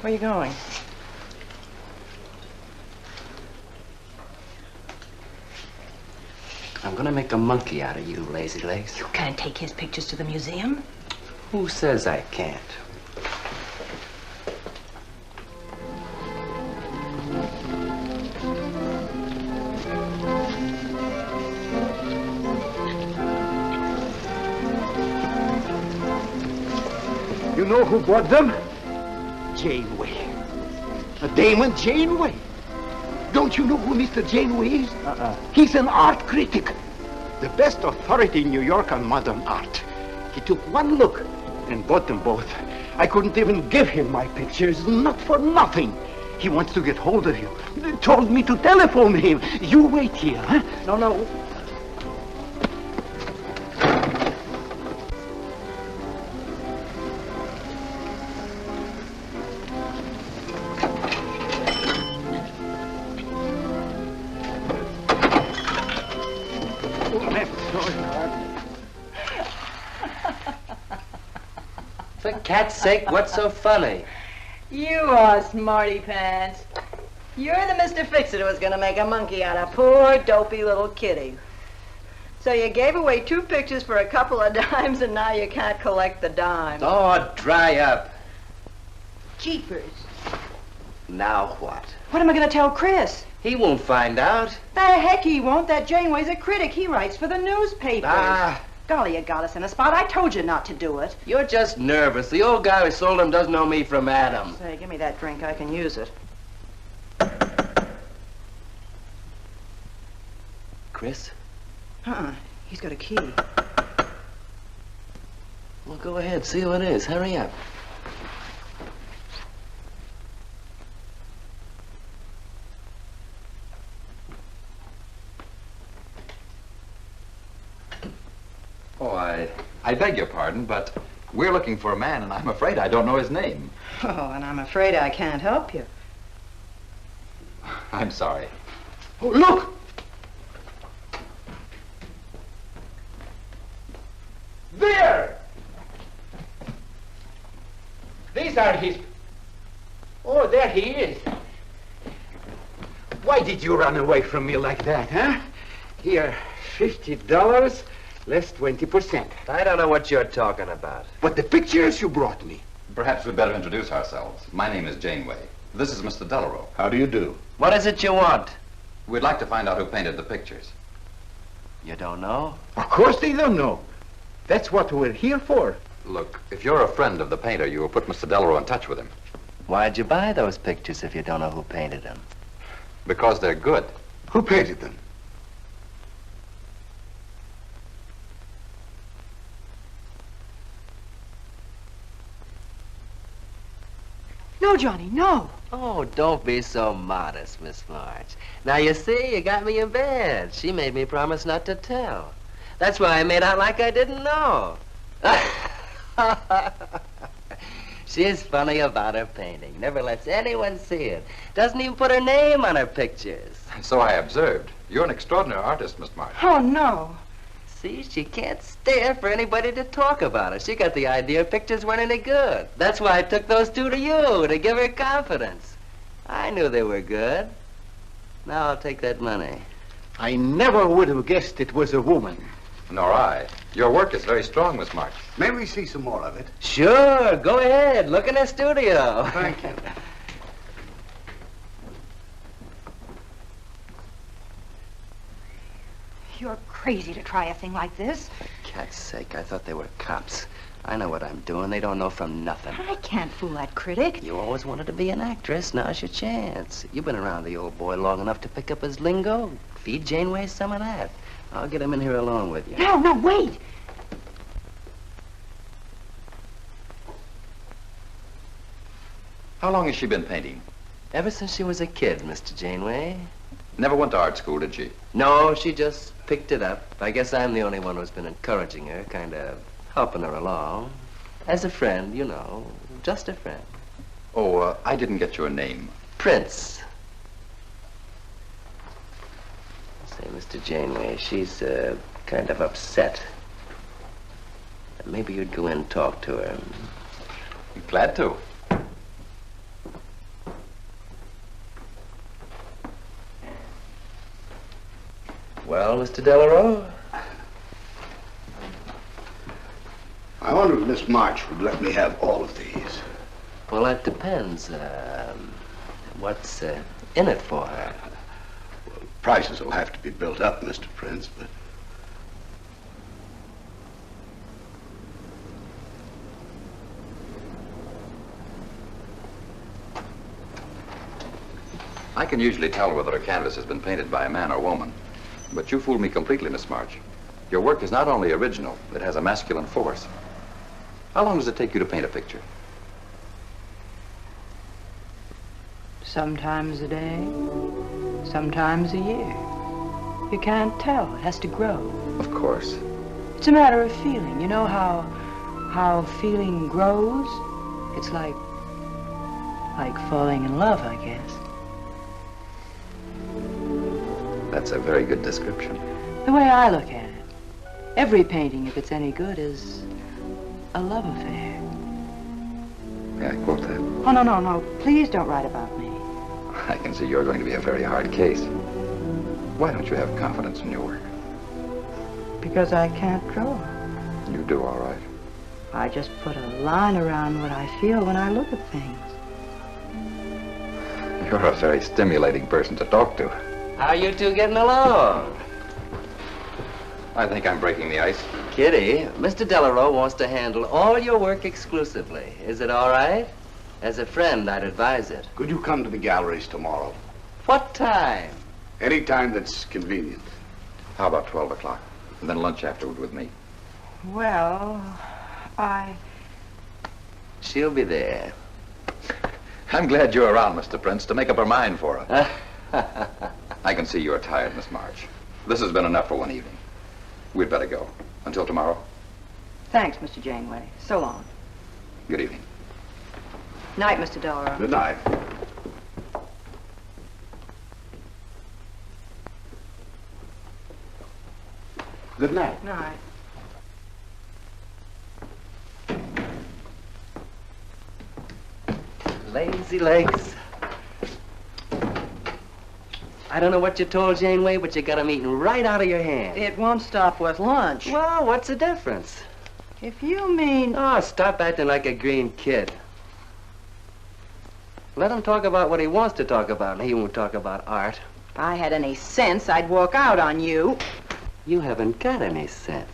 Where are you going? I'm gonna make a monkey out of you, lazy legs. You can't take his pictures to the museum. Who says I can't? You know who bought them? Janeway. A Damon Janeway. Don't you know who Mr. Janeway is? He's an art critic. The best authority in New York on modern art. He took one look and bought them both. I couldn't even give him my pictures, not for nothing. He wants to get hold of you. He told me to telephone him. You wait here, huh? No. For cat's sake, what's so funny? You are smarty pants. You're the Mr. Fix-It who was going to make a monkey out of poor, dopey little kitty. So you gave away 2 pictures for a couple of dimes, and now you can't collect the dime. Oh, dry up. Jeepers. Now what? What am I going to tell Chris? He won't find out. The heck he won't. That Janeway's a critic. He writes for the newspapers. Ah. Golly, you got us in a spot. I told you not to do it. You're just nervous. The old guy who sold him doesn't know me from Adam. Say, give me that drink. I can use it. Chris? He's got a key. Well, go ahead. See who it is. Hurry up. Oh, I beg your pardon, but we're looking for a man, and I'm afraid I don't know his name. Oh, and I'm afraid I can't help you. I'm sorry. Oh, look! are his... Oh, there he is. Why did you run away from me like that, huh? Here, $50, less 20%. I don't know what you're talking about. But the pictures you brought me. Perhaps we'd better introduce ourselves. My name is Janeway. This is Mr. Delarue. How do you do? What is it you want? We'd like to find out who painted the pictures. You don't know? Of course they don't know. That's what we're here for. Look, if you're a friend of the painter, you will put Mr. Delarue in touch with him. Why'd you buy those pictures if you don't know who painted them? Because they're good. Who painted them? No, Johnny, no. Oh, don't be so modest, Miss March. Now, you see, you got me in bed. She made me promise not to tell. That's why I made out like I didn't know. She's funny about her painting. Never lets anyone see it. Doesn't even put her name on her pictures. So I observed. You're an extraordinary artist, Miss March. Oh, no. See, she can't stand for anybody to talk about her. She got the idea pictures weren't any good. That's why I took those two to you, to give her confidence. I knew they were good. Now I'll take that money. I never would have guessed it was a woman. Nor I. Your work is very strong, Miss March. May we see some more of it? Sure, go ahead. Look in the studio. Thank you. You're crazy to try a thing like this. Cat's sake, I thought they were cops. I know what I'm doing. They don't know from nothing. I can't fool that critic. You always wanted to be an actress. Now's your chance. You've been around the old boy long enough to pick up his lingo. Feed Janeway some of that. I'll get him in here alone with you. No, wait. How long has she been painting? Ever since she was a kid, Mr. Janeway. Never went to art school, did she? No, she just picked it up. I guess I'm the only one who's been encouraging her, kind of helping her along. As a friend, you know, just a friend. Oh, I didn't get your name. Prince. Say, Mr. Janeway, she's kind of upset. Maybe you'd go in and talk to her. Glad to. Well, Mr. Delarue? I wonder if Miss March would let me have all of these. Well, that depends. What's in it for her? Well, prices will have to be built up, Mr. Prince, but... I can usually tell whether a canvas has been painted by a man or woman. But you fooled me completely, Miss March. Your work is not only original, it has a masculine force. How long does it take you to paint a picture? Sometimes a day, sometimes a year. You can't tell. It has to grow. Of course. It's a matter of feeling. You know how feeling grows? It's like falling in love, I guess. That's a very good description. The way I look at it, every painting, if it's any good, is a love affair. May I quote that? Oh, no. Please don't write about me. I can see you're going to be a very hard case. Why don't you have confidence in your work? Because I can't draw. You do all right. I just put a line around what I feel when I look at things. You're a very stimulating person to talk to. How you two getting along? I think I'm breaking the ice. Kitty, Mr. Delarue wants to handle all your work exclusively. Is it all right? As a friend, I'd advise it. Could you come to the galleries tomorrow? What time? Any time that's convenient. How about 12 o'clock? And then lunch afterward with me. Well, She'll be there. I'm glad you're around, Mr. Prince, to make up her mind for her. I can see you're tired, Miss March. This has been enough for one evening. We'd better go. Until tomorrow. Thanks, Mr. Janeway. So long. Good evening. Night, Mr. Delarue. Good night. Good night. Night. Lazy legs. I don't know what you told Janeway, but you got 'em eating right out of your hand. It won't stop with lunch. Well, what's the difference? If you mean... Oh, stop acting like a green kid. Let him talk about what he wants to talk about, and he won't talk about art. If I had any sense, I'd walk out on you. You haven't got any sense.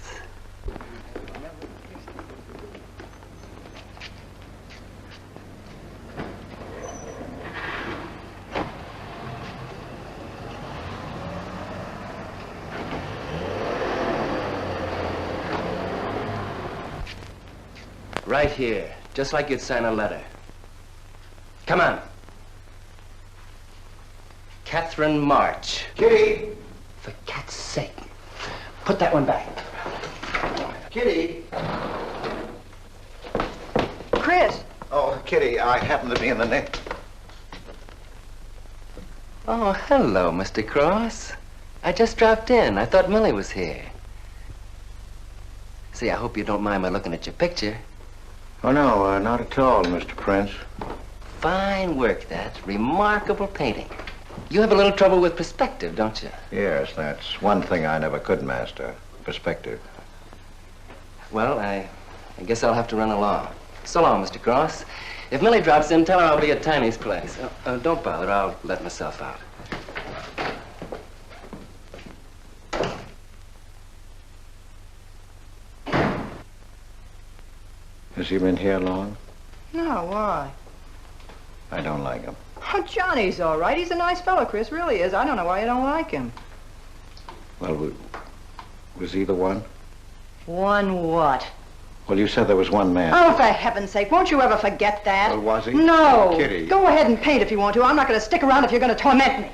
Right here, just like you'd sign a letter. Come on. Catherine March. Kitty! For cat's sake. Put that one back. Kitty! Chris! Oh, Kitty, I happen to be in the nick. Oh, hello, Mr. Cross. I just dropped in. I thought Millie was here. See, I hope you don't mind my looking at your picture. Oh, no, not at all, Mr. Prince. Fine work, that. Remarkable painting. You have a little trouble with perspective, don't you? Yes, that's one thing I never could master. Perspective. Well, I guess I'll have to run along. So long, Mr. Cross. If Millie drops in, tell her I'll be at Tiny's place. Don't bother. I'll let myself out. Has he been here long? No, why? I don't like him. Oh, Johnny's all right. He's a nice fellow, Chris, really is. I don't know why you don't like him. Well, was he the one? One what? Well, you said there was one man. Oh, for heaven's sake, won't you ever forget that? Well, was he? No. Kitty. Go ahead and paint if you want to. I'm not going to stick around if you're going to torment me.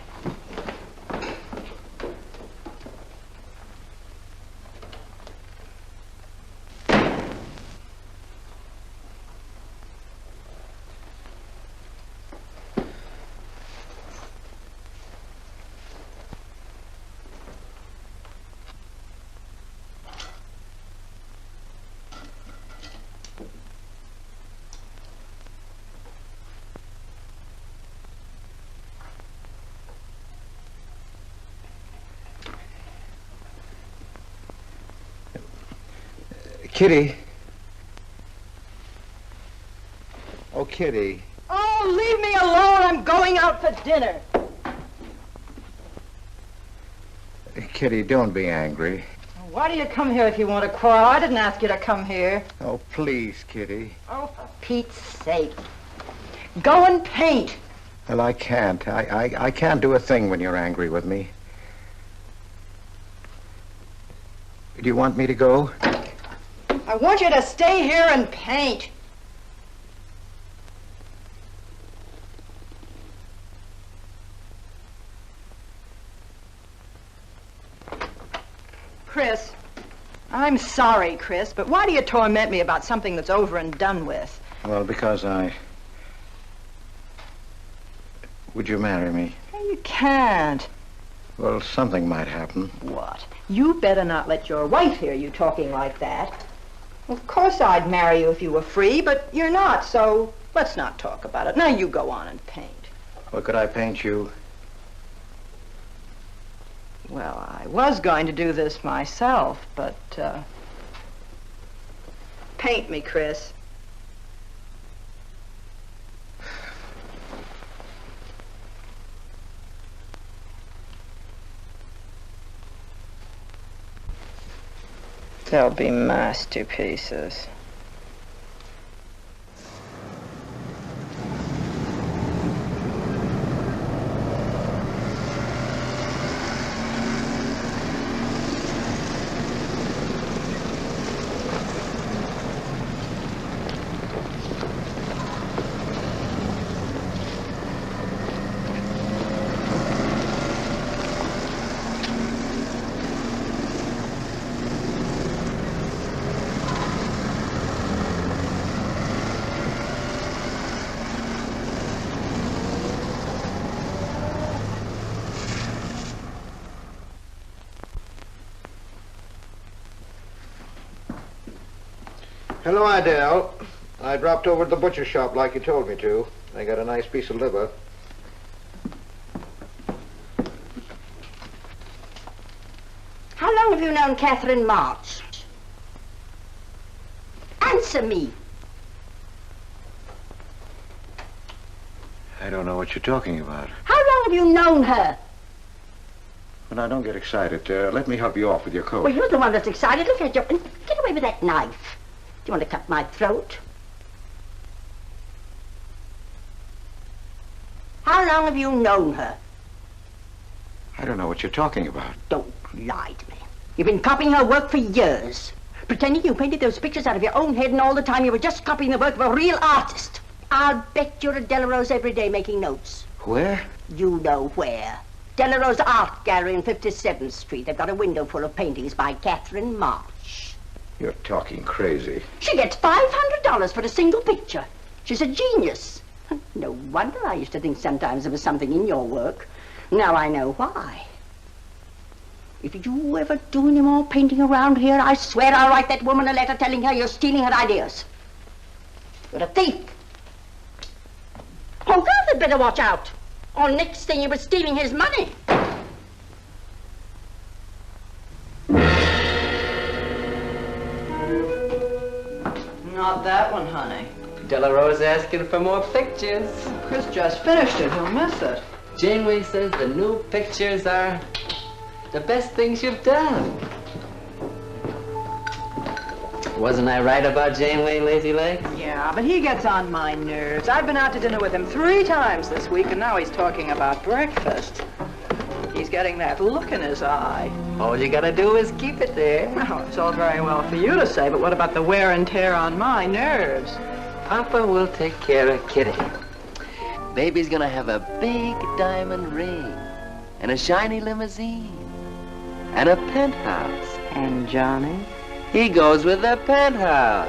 Kitty. Oh, Kitty. Oh, leave me alone. I'm going out for dinner. Kitty, don't be angry. Why do you come here if you want to quarrel? I didn't ask you to come here. Oh, please, Kitty. Oh, for Pete's sake. Go and paint. Well, I can't. I can't do a thing when you're angry with me. Do you want me to go? I want you to stay here and paint. Chris, I'm sorry, Chris, but why do you torment me about something that's over and done with? Well, because Would you marry me? You can't. Well, something might happen. What? You better not let your wife hear you talking like that. Of course I'd marry you if you were free, but you're not, so let's not talk about it. Now you go on and paint. Well, could I paint you? Well, I was going to do this myself, but, paint me, Chris. They'll be masterpieces. Hello, Adele. I dropped over to the butcher shop like you told me to. I got a nice piece of liver. How long have you known Catherine March? Answer me. I don't know what you're talking about. How long have you known her? Well, now, don't get excited. Let me help you off with your coat. Well, you're the one that's excited. Look at you. Get away with that knife. Do you want to cut my throat? How long have you known her? I don't know what you're talking about. Don't lie to me. You've been copying her work for years. Pretending you painted those pictures out of your own head, and all the time you were just copying the work of a real artist. I'll bet you're at Delarose every day making notes. Where? You know where. Delarose Art Gallery in 57th Street. They've got a window full of paintings by Catherine March. You're talking crazy. She gets $500 for a single picture. She's a genius. No wonder I used to think sometimes there was something in your work. Now I know why. If you ever do any more painting around here, I swear I'll write that woman a letter telling her you're stealing her ideas. You're a thief. Oh, God, they'd better watch out. Or next thing you were stealing his money. Not that one, honey. Delarose asking for more pictures. Chris just finished it. He'll miss it. Janeway says the new pictures are the best things you've done. Wasn't I right about Janeway, Lazy Legs? Yeah, but he gets on my nerves. I've been out to dinner with him 3 times this week, and now he's talking about breakfast. He's getting that look in his eye. All you gotta do is keep it there. Well, it's all very well for you to say, but what about the wear and tear on my nerves? Papa will take care of Kitty. Baby's gonna have a big diamond ring, and a shiny limousine, and a penthouse. And Johnny? He goes with the penthouse.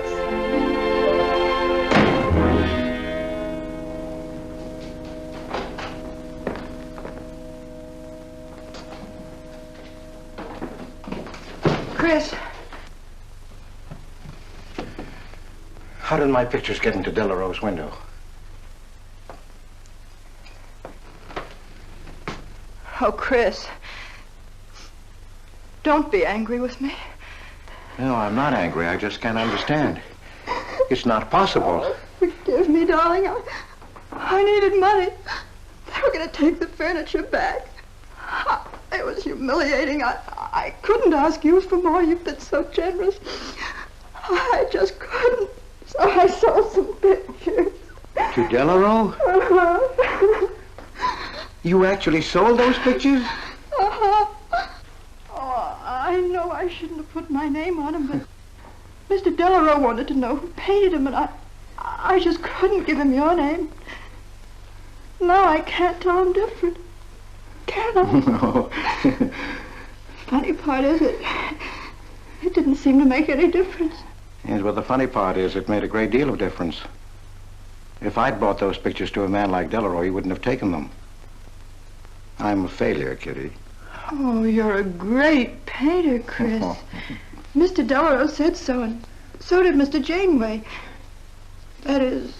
Chris. How did my pictures get into Delarose's window? Oh, Chris. Don't be angry with me. No, I'm not angry. I just can't understand. It's not possible. Forgive me, darling. I needed money. They were going to take the furniture back. It was humiliating. I couldn't ask you for more. You've been so generous. I just couldn't. So I sold some pictures. To Delarose? Uh-huh. You actually sold those pictures? Uh-huh. Oh, I know I shouldn't have put my name on them, but Mr. Delarose wanted to know who painted them, and I just couldn't give him your name. Now I can't tell him different. Can I? No. Funny part is it didn't seem to make any difference. Yes, well, the funny part is it made a great deal of difference. If I'd brought those pictures to a man like Delarose, he wouldn't have taken them. I'm a failure, Kitty. Oh, you're a great painter, Chris. Mr. Delarose said so, and so did Mr. Janeway. That is,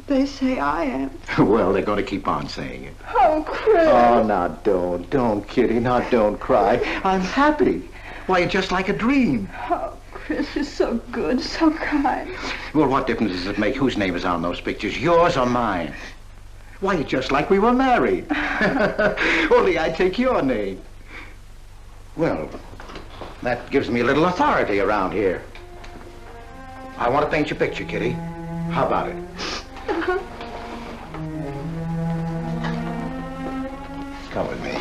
they say I am. Well, they're going to keep on saying it. Oh, Chris. Oh, now don't, Kitty. Now don't cry. I'm happy. Why, you're just like a dream. Oh, Chris, you're so good, so kind. Well, what difference does it make whose name is on those pictures, yours or mine? Why, you're just like we were married. Only I take your name. Well, that gives me a little authority around here. I want to paint your picture, Kitty. How about it? Come with me.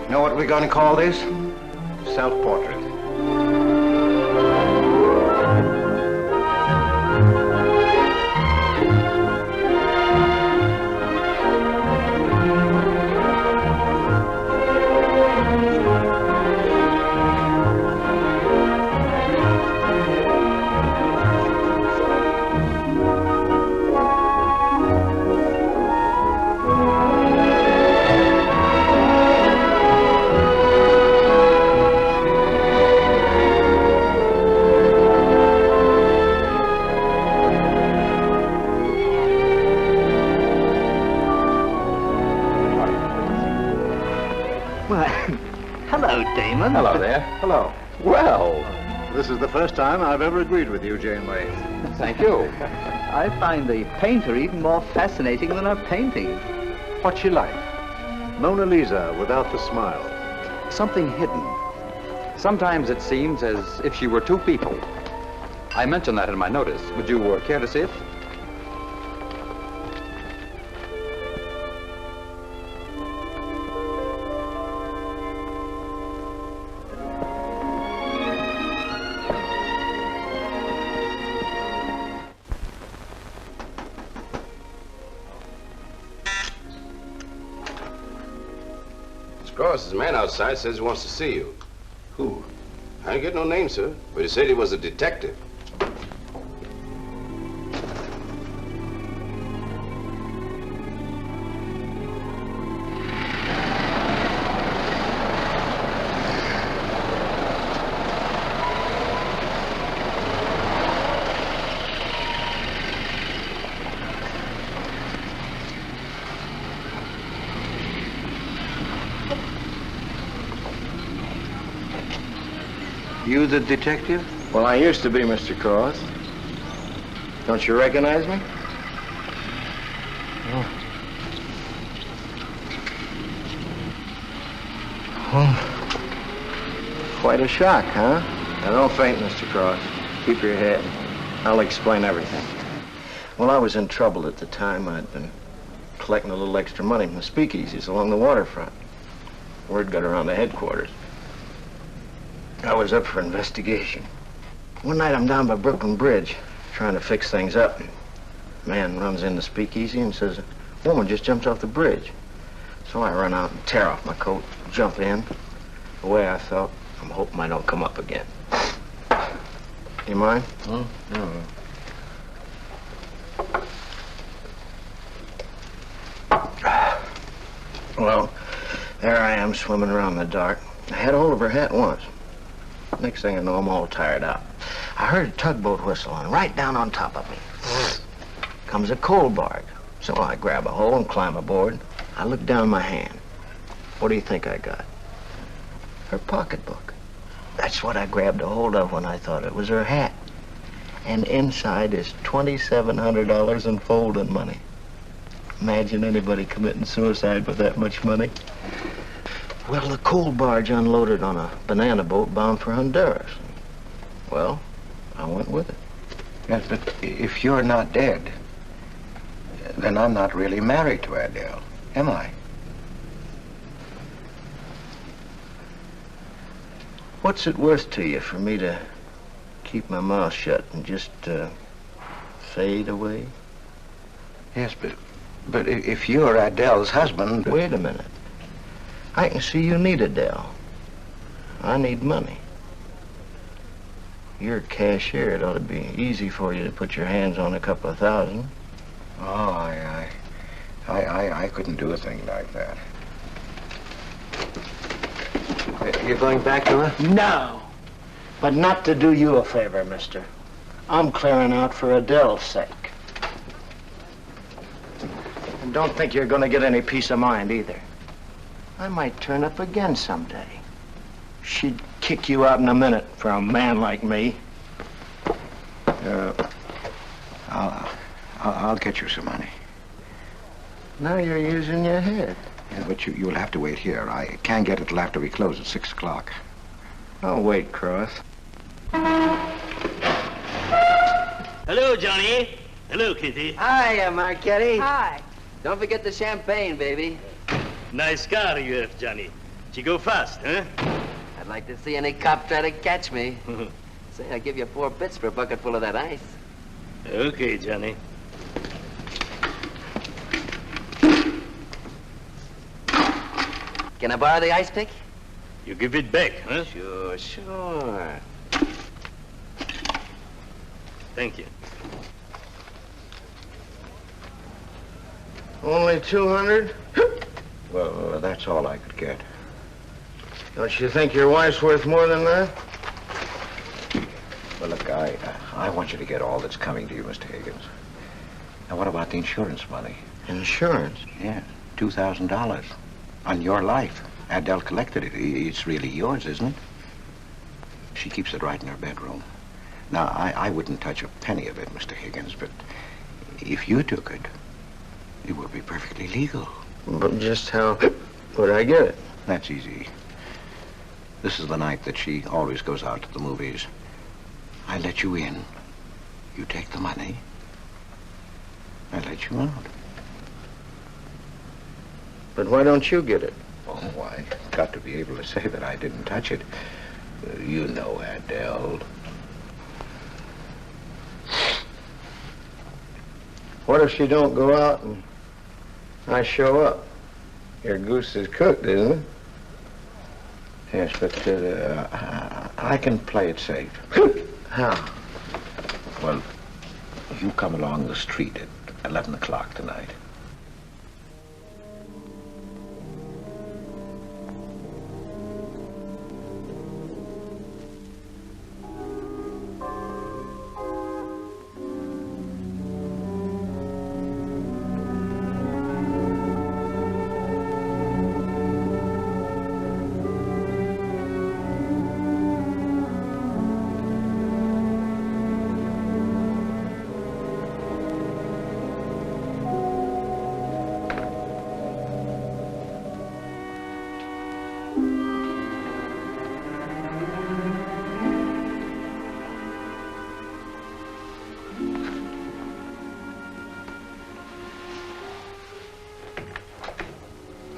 Know what we're going to call this? Self-portrait. Damon. Hello there. Hello. Well, this is the first time I've ever agreed with you, Janeway. Thank you. I find the painter even more fascinating than her painting. What's she like? Mona Lisa without the smile. Something hidden. Sometimes it seems as if she were two people. I mentioned that in my notice. Would you care to see it? Cross, the man outside says he wants to see you. Who? I didn't get no name, sir, but he said he was a detective. You the detective? Well, I used to be, Mr. Cross. Don't you recognize me? Oh. Quite a shock, huh? Now, don't faint, Mr. Cross. Keep your head. I'll explain everything. Well, I was in trouble at the time. I'd been collecting a little extra money from the speakeasies along the waterfront. Word got around to headquarters. I was up for investigation. One night I'm down by Brooklyn Bridge trying to fix things up. A man runs in the speakeasy and says, a woman just jumped off the bridge. So I run out and tear off my coat, jump in. The way I felt, I'm hoping I don't come up again. You mind? No. Well, there I am swimming around in the dark. I had hold of her hat once. Next thing I know, I'm all tired out. I heard a tugboat whistle on right down on top of me. Comes a coal barge. So I grab a hole and climb aboard. I look down my hand. What do you think I got? Her pocketbook. That's what I grabbed a hold of when I thought it was her hat. And inside is $2,700 in folding money. Imagine anybody committing suicide with that much money. Well, the coal barge unloaded on a banana boat bound for Honduras. Well, I went with it. Yes, but if you're not dead, then I'm not really married to Adele, am I? What's it worth to you for me to keep my mouth shut and just fade away? Yes, but if you're Adele's husband... Wait a minute. I can see you need Adele. I need money. You're a cashier. It ought to be easy for you to put your hands on a couple of thousand. Oh, I couldn't do a thing like that. You're going back to her? No. But not to do you a favor, mister. I'm clearing out for Adele's sake. And don't think you're going to get any peace of mind either. I might turn up again someday. She'd kick you out in a minute for a man like me. I'll get you some money. Now you're using your head. Yeah, but you'll have to wait here. I can't get it till after we close at 6 o'clock. I'll wait, Cross. Hello, Johnny. Hello, Kitty. Hi, Marquetti. Hi. Don't forget the champagne, baby. Nice car you have, Johnny. She go fast, huh? I'd like to see any cop try to catch me. Say, I'll give you 4 bits for a bucket full of that ice. Okay, Johnny. Can I borrow the ice pick? You give it back, huh? Sure. Thank you. Only 200? Well, that's all I could get. Don't you think your wife's worth more than that? Well, look, I want you to get all that's coming to you, Mr. Higgins. Now, what about the insurance money? Insurance? Yeah, $2,000 on your life. Adele collected it. It's really yours, isn't it? She keeps it right in her bedroom. Now, I wouldn't touch a penny of it, Mr. Higgins, but if you took it, it would be perfectly legal. But just how would I get it? That's easy. This is the night that she always goes out to the movies. I let you in. You take the money. I let you out. But why don't you get it? Oh, I got to be able to say that I didn't touch it. You know, Adele. What if she don't go out and I show up? Your goose is cooked, isn't it? Yes, but I can play it safe. How? Well, you come along the street at 11 o'clock tonight.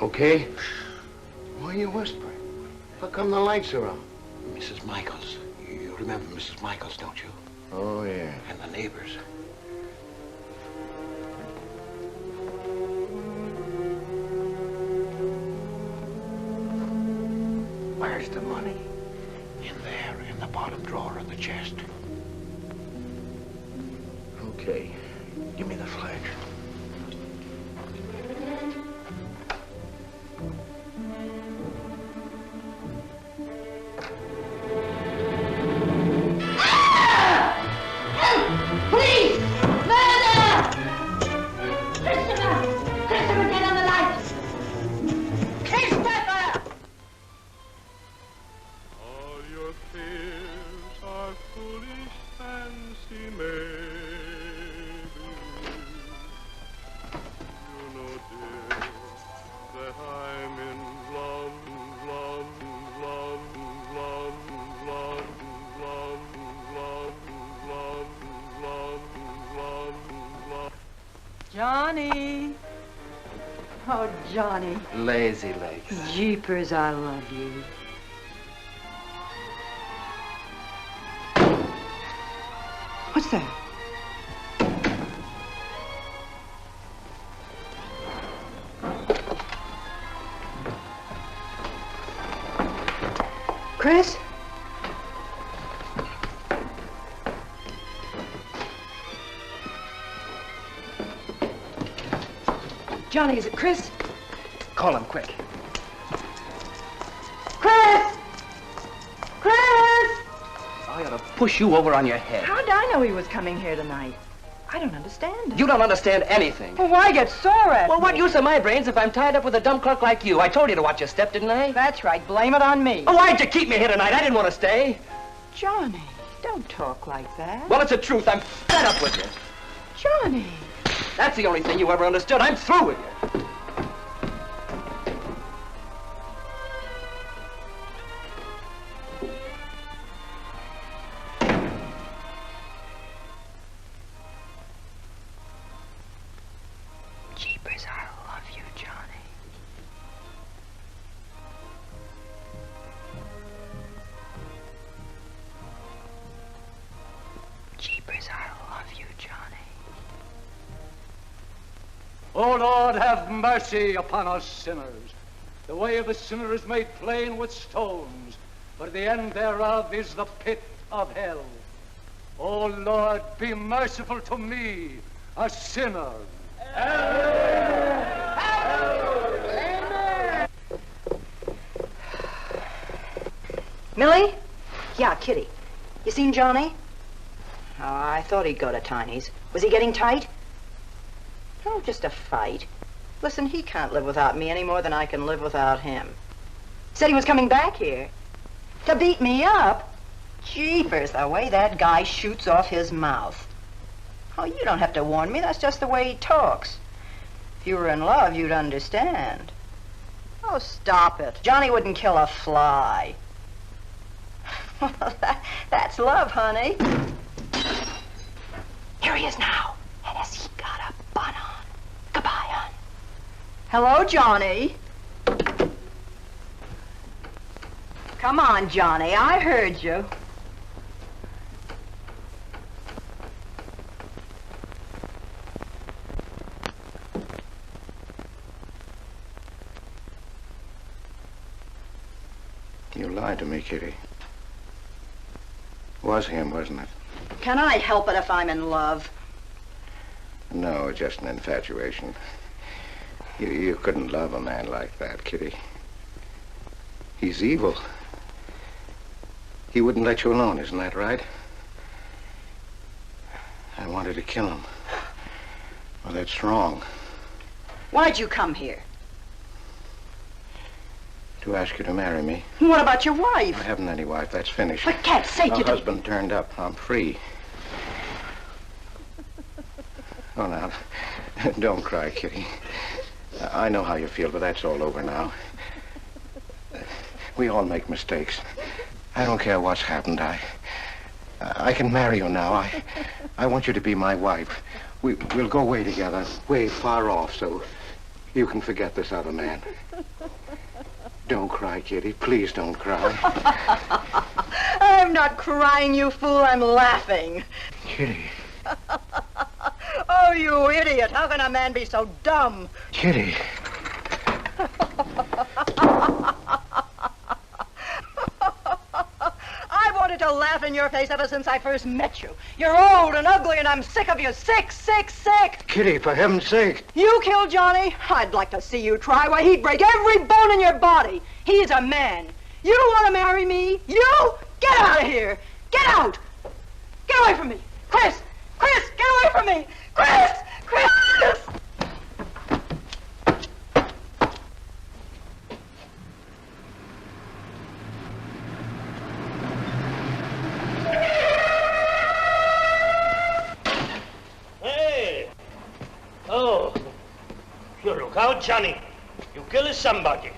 Okay? Why are you whispering? How come the lights are on? Mrs. Michaels. You remember Mrs. Michaels, don't you? Oh, yeah. And the neighbors. Where's the money? In there, in the bottom drawer of the chest. Okay. Give me the flash. Please! Murder! Christopher! Christopher, get on the light! Christopher! All your fears are foolish fancy maybe. You know, dear, that I'm in love, love, love, love, love, love, love, love, love, love, love. Johnny. Oh, Johnny. Lazy legs. Jeepers, I love you. What's that? Chris? Johnny, is it Chris? Call him quick. Chris! Chris! I ought to push you over on your head. How'd I know he was coming here tonight? I don't understand. You don't understand anything. Well, why get sore at Well, what me? use are my brains if I'm tied up with a dumb clerk like you? I told you to watch your step, didn't I? That's right. Blame it on me. Oh, why'd you keep me here tonight? I didn't want to stay. Johnny, don't talk like that. Well, it's the truth. I'm fed up with you. Johnny. That's the only thing you ever understood. I'm through with you. Jeepers, I love you, Johnny. Jeepers, I love you, Johnny. O Lord, have mercy upon us sinners. The way of the sinner is made plain with stones, but the end thereof is the pit of hell. O Lord, be merciful to me, a sinner. Millie? Yeah, Kitty. You seen Johnny? Oh, I thought he'd go to Tiny's. Was he getting tight? Oh, just a fight. Listen, he can't live without me any more than I can live without him. Said he was coming back here. To beat me up? Jeepers, the way that guy shoots off his mouth. Oh, you don't have to warn me. That's just the way he talks. If you were in love, you'd understand. Oh, stop it. Johnny wouldn't kill a fly. That's love, honey. Here he is now. And has he got a bun on? Goodbye, hon. Hello, Johnny. Come on, Johnny. I heard you. You lied to me, Kitty. It was him, wasn't it? Can I help it if I'm in love? No, just an infatuation. You couldn't love a man like that, Kitty. He's evil. He wouldn't let you alone, isn't that right? I wanted to kill him. Well, that's wrong. Why'd you come here? To ask you to marry me. What about your wife? I haven't any wife. That's finished. For cat's sake, My you... husband turned up. I'm free. Oh, now, don't cry, Kitty. I know how you feel, but that's all over now. We all make mistakes. I don't care what's happened. I can marry you now. I want you to be my wife. We'll go away together, way far off, so you can forget this other man. Don't cry, Kitty. Please don't cry. I'm not crying, you fool. I'm laughing. Kitty. Oh, you idiot. How can a man be so dumb? Kitty. I wanted to laugh in your face ever since I first met you. You're old and ugly, and I'm sick of you. Sick, sick, sick. Kitty, for heaven's sake. You killed Johnny? I'd like to see you try. Why, he'd break every bone in your body. He's a man. You don't want to marry me? You? Get out of here. Get out. Get away from me. Chris! Chris, get away from me. Chris! Chris! Hey! Oh, you look out, Johnny. You kill somebody.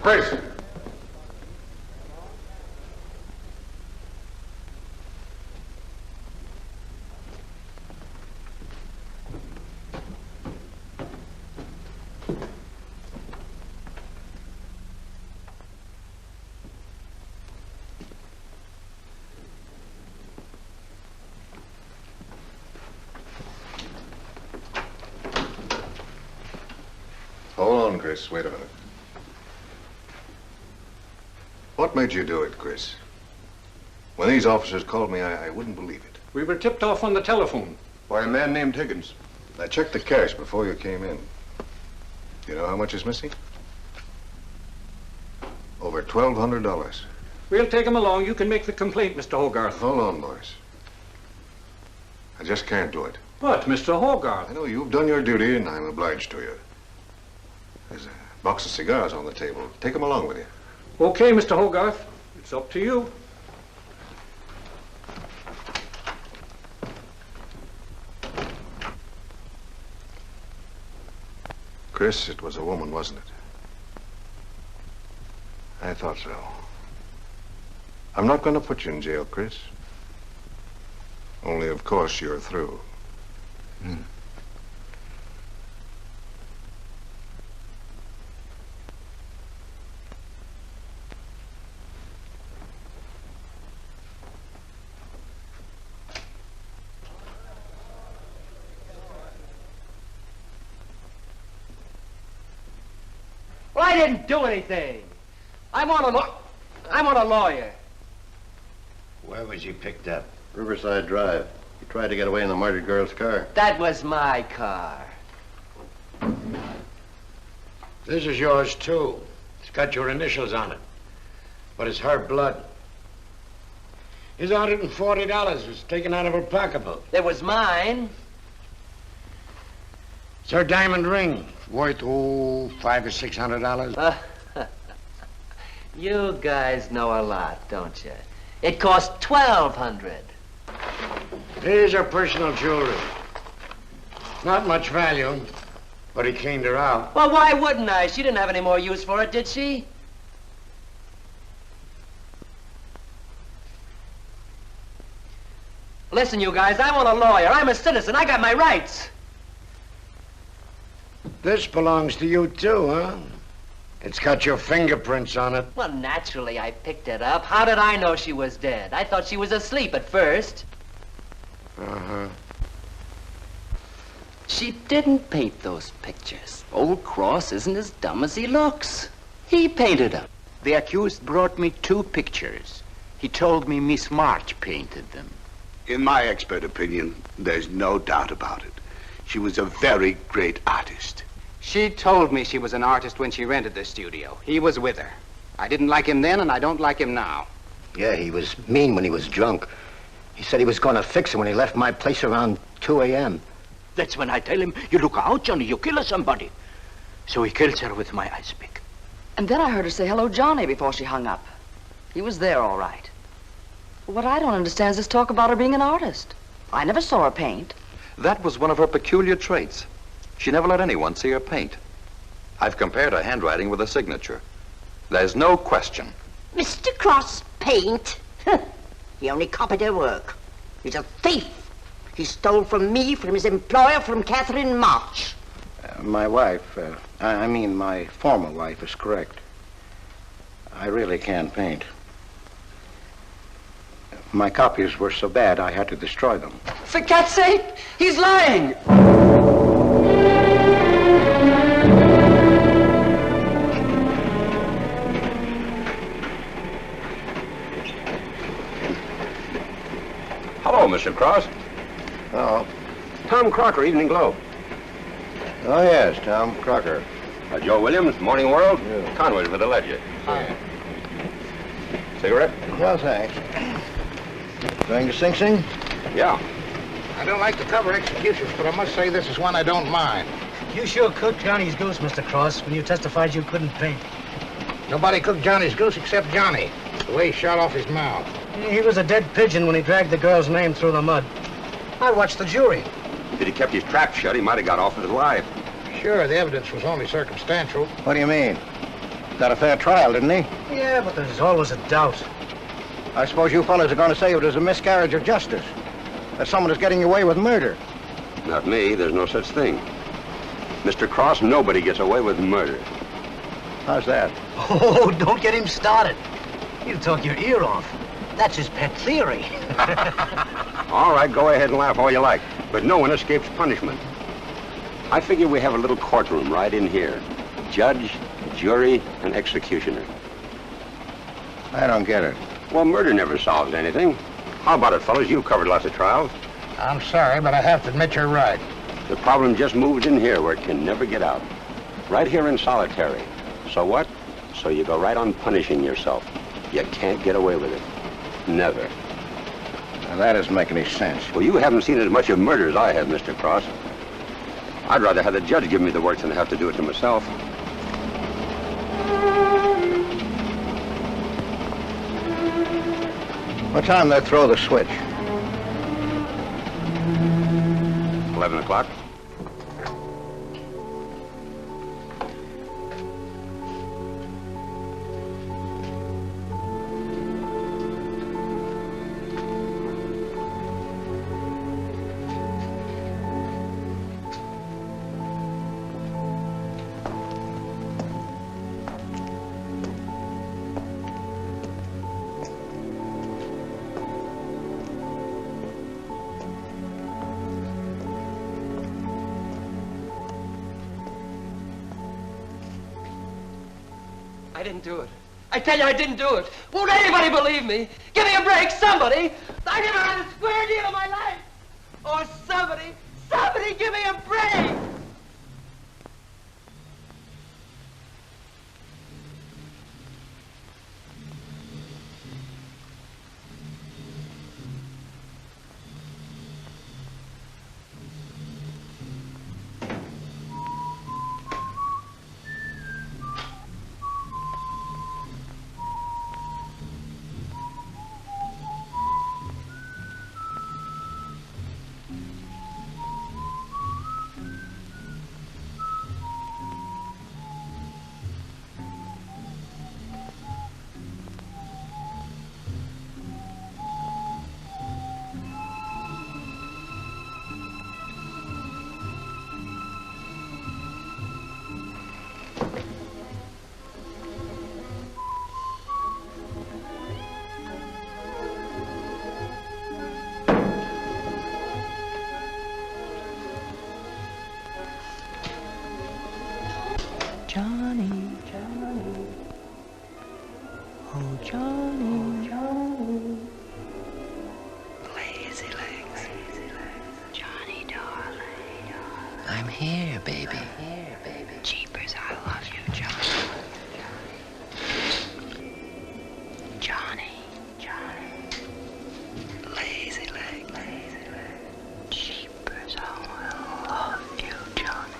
Chris. Hold on, Chris. Wait a minute. What made you do it, Chris? When these officers called me, I wouldn't believe it. We were tipped off on the telephone. By a man named Higgins. I checked the cash before you came in. You know how much is missing? Over $1,200. We'll take him along. You can make the complaint, Mr. Hogarth. Hold on, boys. I just can't do it. What, Mr. Hogarth? I know you've done your duty, and I'm obliged to you. There's a box of cigars on the table. Take them along with you. Okay, Mr. Hogarth. It's up to you. Chris, it was a woman, wasn't it? I thought so. I'm not going to put you in jail, Chris. Only, of course, you're through. Well, I didn't do anything. I want a lawyer. Where was he picked up? Riverside Drive. He tried to get away in the murdered girl's car. That was my car. This is yours, too. It's got your initials on it. But it's her blood. His $140 was taken out of her pocketbook. It was mine. It's her diamond ring. Worth, $500 or $600. You guys know a lot, don't you? It cost $1,200. Here's her personal jewelry. Not much value, but he cleaned her out. Well, why wouldn't I? She didn't have any more use for it, did she? Listen, you guys, I want a lawyer. I'm a citizen. I got my rights. This belongs to you, too, huh? It's got your fingerprints on it. Well, naturally, I picked it up. How did I know she was dead? I thought she was asleep at first. Uh-huh. She didn't paint those pictures. Old Cross isn't as dumb as he looks. He painted them. The accused brought me 2 pictures. He told me Miss March painted them. In my expert opinion, there's no doubt about it. She was a very great artist. She told me she was an artist when she rented the studio. He was with her. I didn't like him then, and I don't like him now. Yeah, he was mean when he was drunk. He said he was going to fix her when he left my place around 2 a.m. That's when I tell him, you look out, Johnny, you kill somebody. So he kills her with my ice pick. And then I heard her say hello, Johnny, before she hung up. He was there, all right. What I don't understand is this talk about her being an artist. I never saw her paint. That was one of her peculiar traits. She never let anyone see her paint. I've compared her handwriting with her signature. There's no question. Mr. Cross paint? He only copied her work. He's a thief. He stole from me, from his employer, from Catherine March. My wife, I mean my former wife, is correct. I really can't paint. My copies were so bad I had to destroy them. For cat's sake, he's lying! Hello, Mr. Cross. Oh. Tom Crocker, Evening Globe. Oh, yes, Tom Crocker. Joe Williams, Morning World. Yeah. Conway for the Ledger. Hi. Cigarette? No, thanks. Going to Sing Sing? Yeah. I don't like to cover executions, but I must say this is one I don't mind. You sure cooked Johnny's goose, Mr. Cross, when you testified you couldn't paint. Nobody cooked Johnny's goose except Johnny. The way he shot off his mouth. He was a dead pigeon when he dragged the girl's name through the mud. I watched the jury. If he'd kept his trap shut, he might have got off with his life. Sure, the evidence was only circumstantial. What do you mean? Got a fair trial, didn't he? Yeah, but there's always a doubt. I suppose you fellas are going to say it was a miscarriage of justice. That someone is getting away with murder. Not me. There's no such thing. Mr. Cross, nobody gets away with murder. How's that? Oh, don't get him started. He'll talk your ear off. That's his pet theory. All right, go ahead and laugh all you like, but no one escapes punishment. I figure we have a little courtroom right in here. Judge, jury, and executioner. I don't get it. Well, murder never solves anything. How about it, fellas? You've covered lots of trials. I'm sorry, but I have to admit you're right. The problem just moves in here where it can never get out. Right here in solitary. So what? So you go right on punishing yourself. You can't get away with it. Never. Now, that doesn't make any sense. Well, you haven't seen as much of murder as I have, Mr. Cross. I'd rather have the judge give me the work than have to do it to myself. What time they throw the switch? 11 o'clock. I didn't do it. I tell you, I didn't do it. Won't anybody believe me? Give me a break, somebody. I never had a square deal in my life. Or somebody give me a break. Johnny, Johnny, oh Johnny, Johnny, Lazy legs. Johnny, darling. I'm here, baby. Jeepers, I love you, Johnny. Johnny, Johnny. Lazy legs. Jeepers, I love you, Johnny.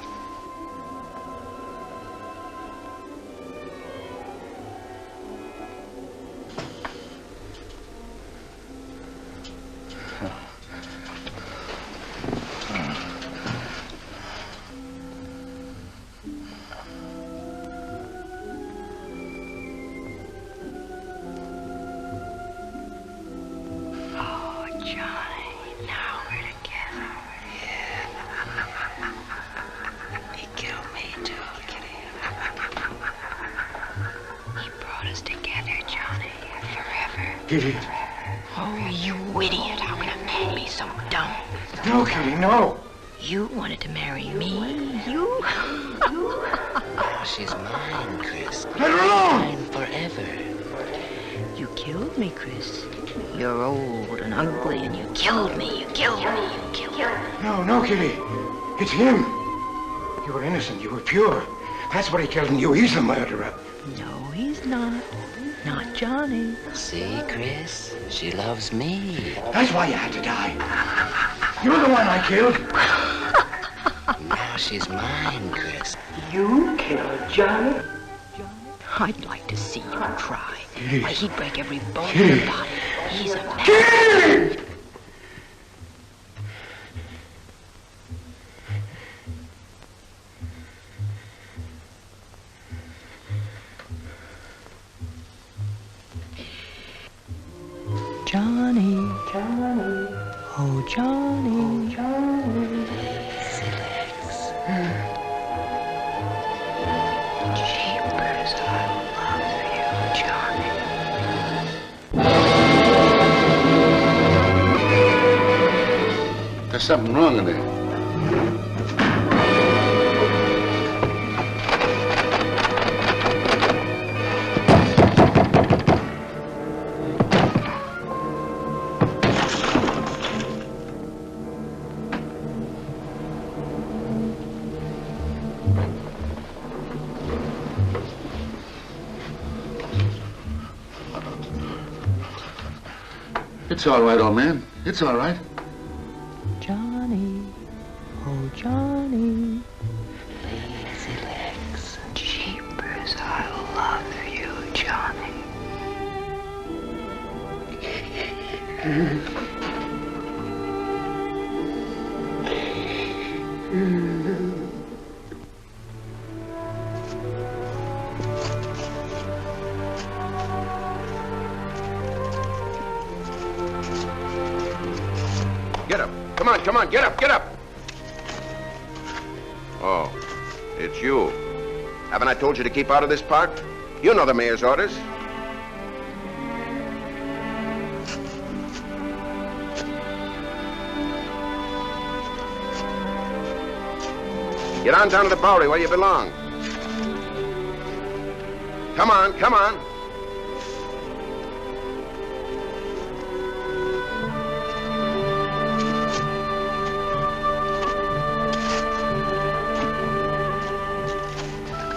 Kitty. Oh, you idiot. How can a man be so dumb? No, Kitty, no. You wanted to marry me. You? Oh, she's mine, Chris. Let her alone. Mine forever. You killed me, Chris. You're old and ugly, and you killed me. You killed me. You killed me. No, no, Kitty. It's him. You were innocent. You were pure. That's what he killed in you. He's the murderer. No, he's not. Not Johnny. See, Chris? She loves me. That's why you had to die. You're the one I killed. Now she's mine, Chris. You killed Johnny? I'd like to see you try. Kitty. Why, he'd break every bone in Kitty. your body. He's a man. Kitty! Johnny, Johnny, oh Johnny, Johnny. Jeepers, I love you, Johnny. There's something wrong in there. It's all right, old man. It's all right. Johnny, oh Johnny. Lazy legs, jeepers, I love you, Johnny. Get up. Come on, get up, get up. Oh, it's you. Haven't I told you to keep out of this park? You know the mayor's orders. Get on down to the Bowery where you belong. Come on, come on.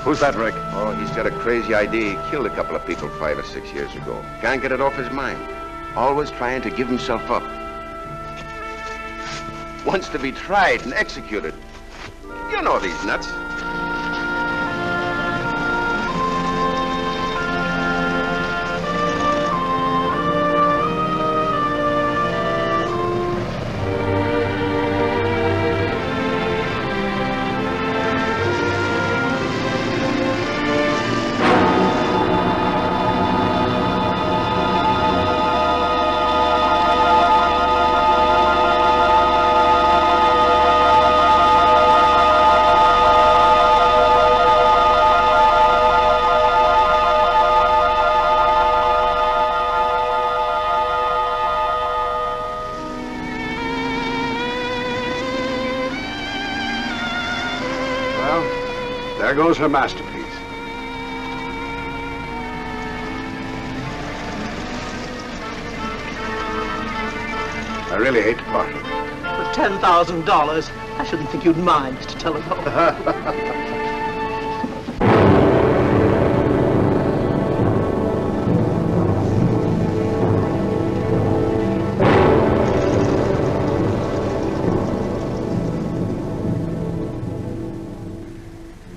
Who's that, Rick? Oh, he's got a crazy idea. He killed a couple of people 5 or 6 years ago. Can't get it off his mind. Always trying to give himself up. Wants to be tried and executed. You know these nuts. There goes her masterpiece. I really hate to part with it. For $10,000, I shouldn't think you'd mind, Mr. Telephone.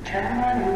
Johnny.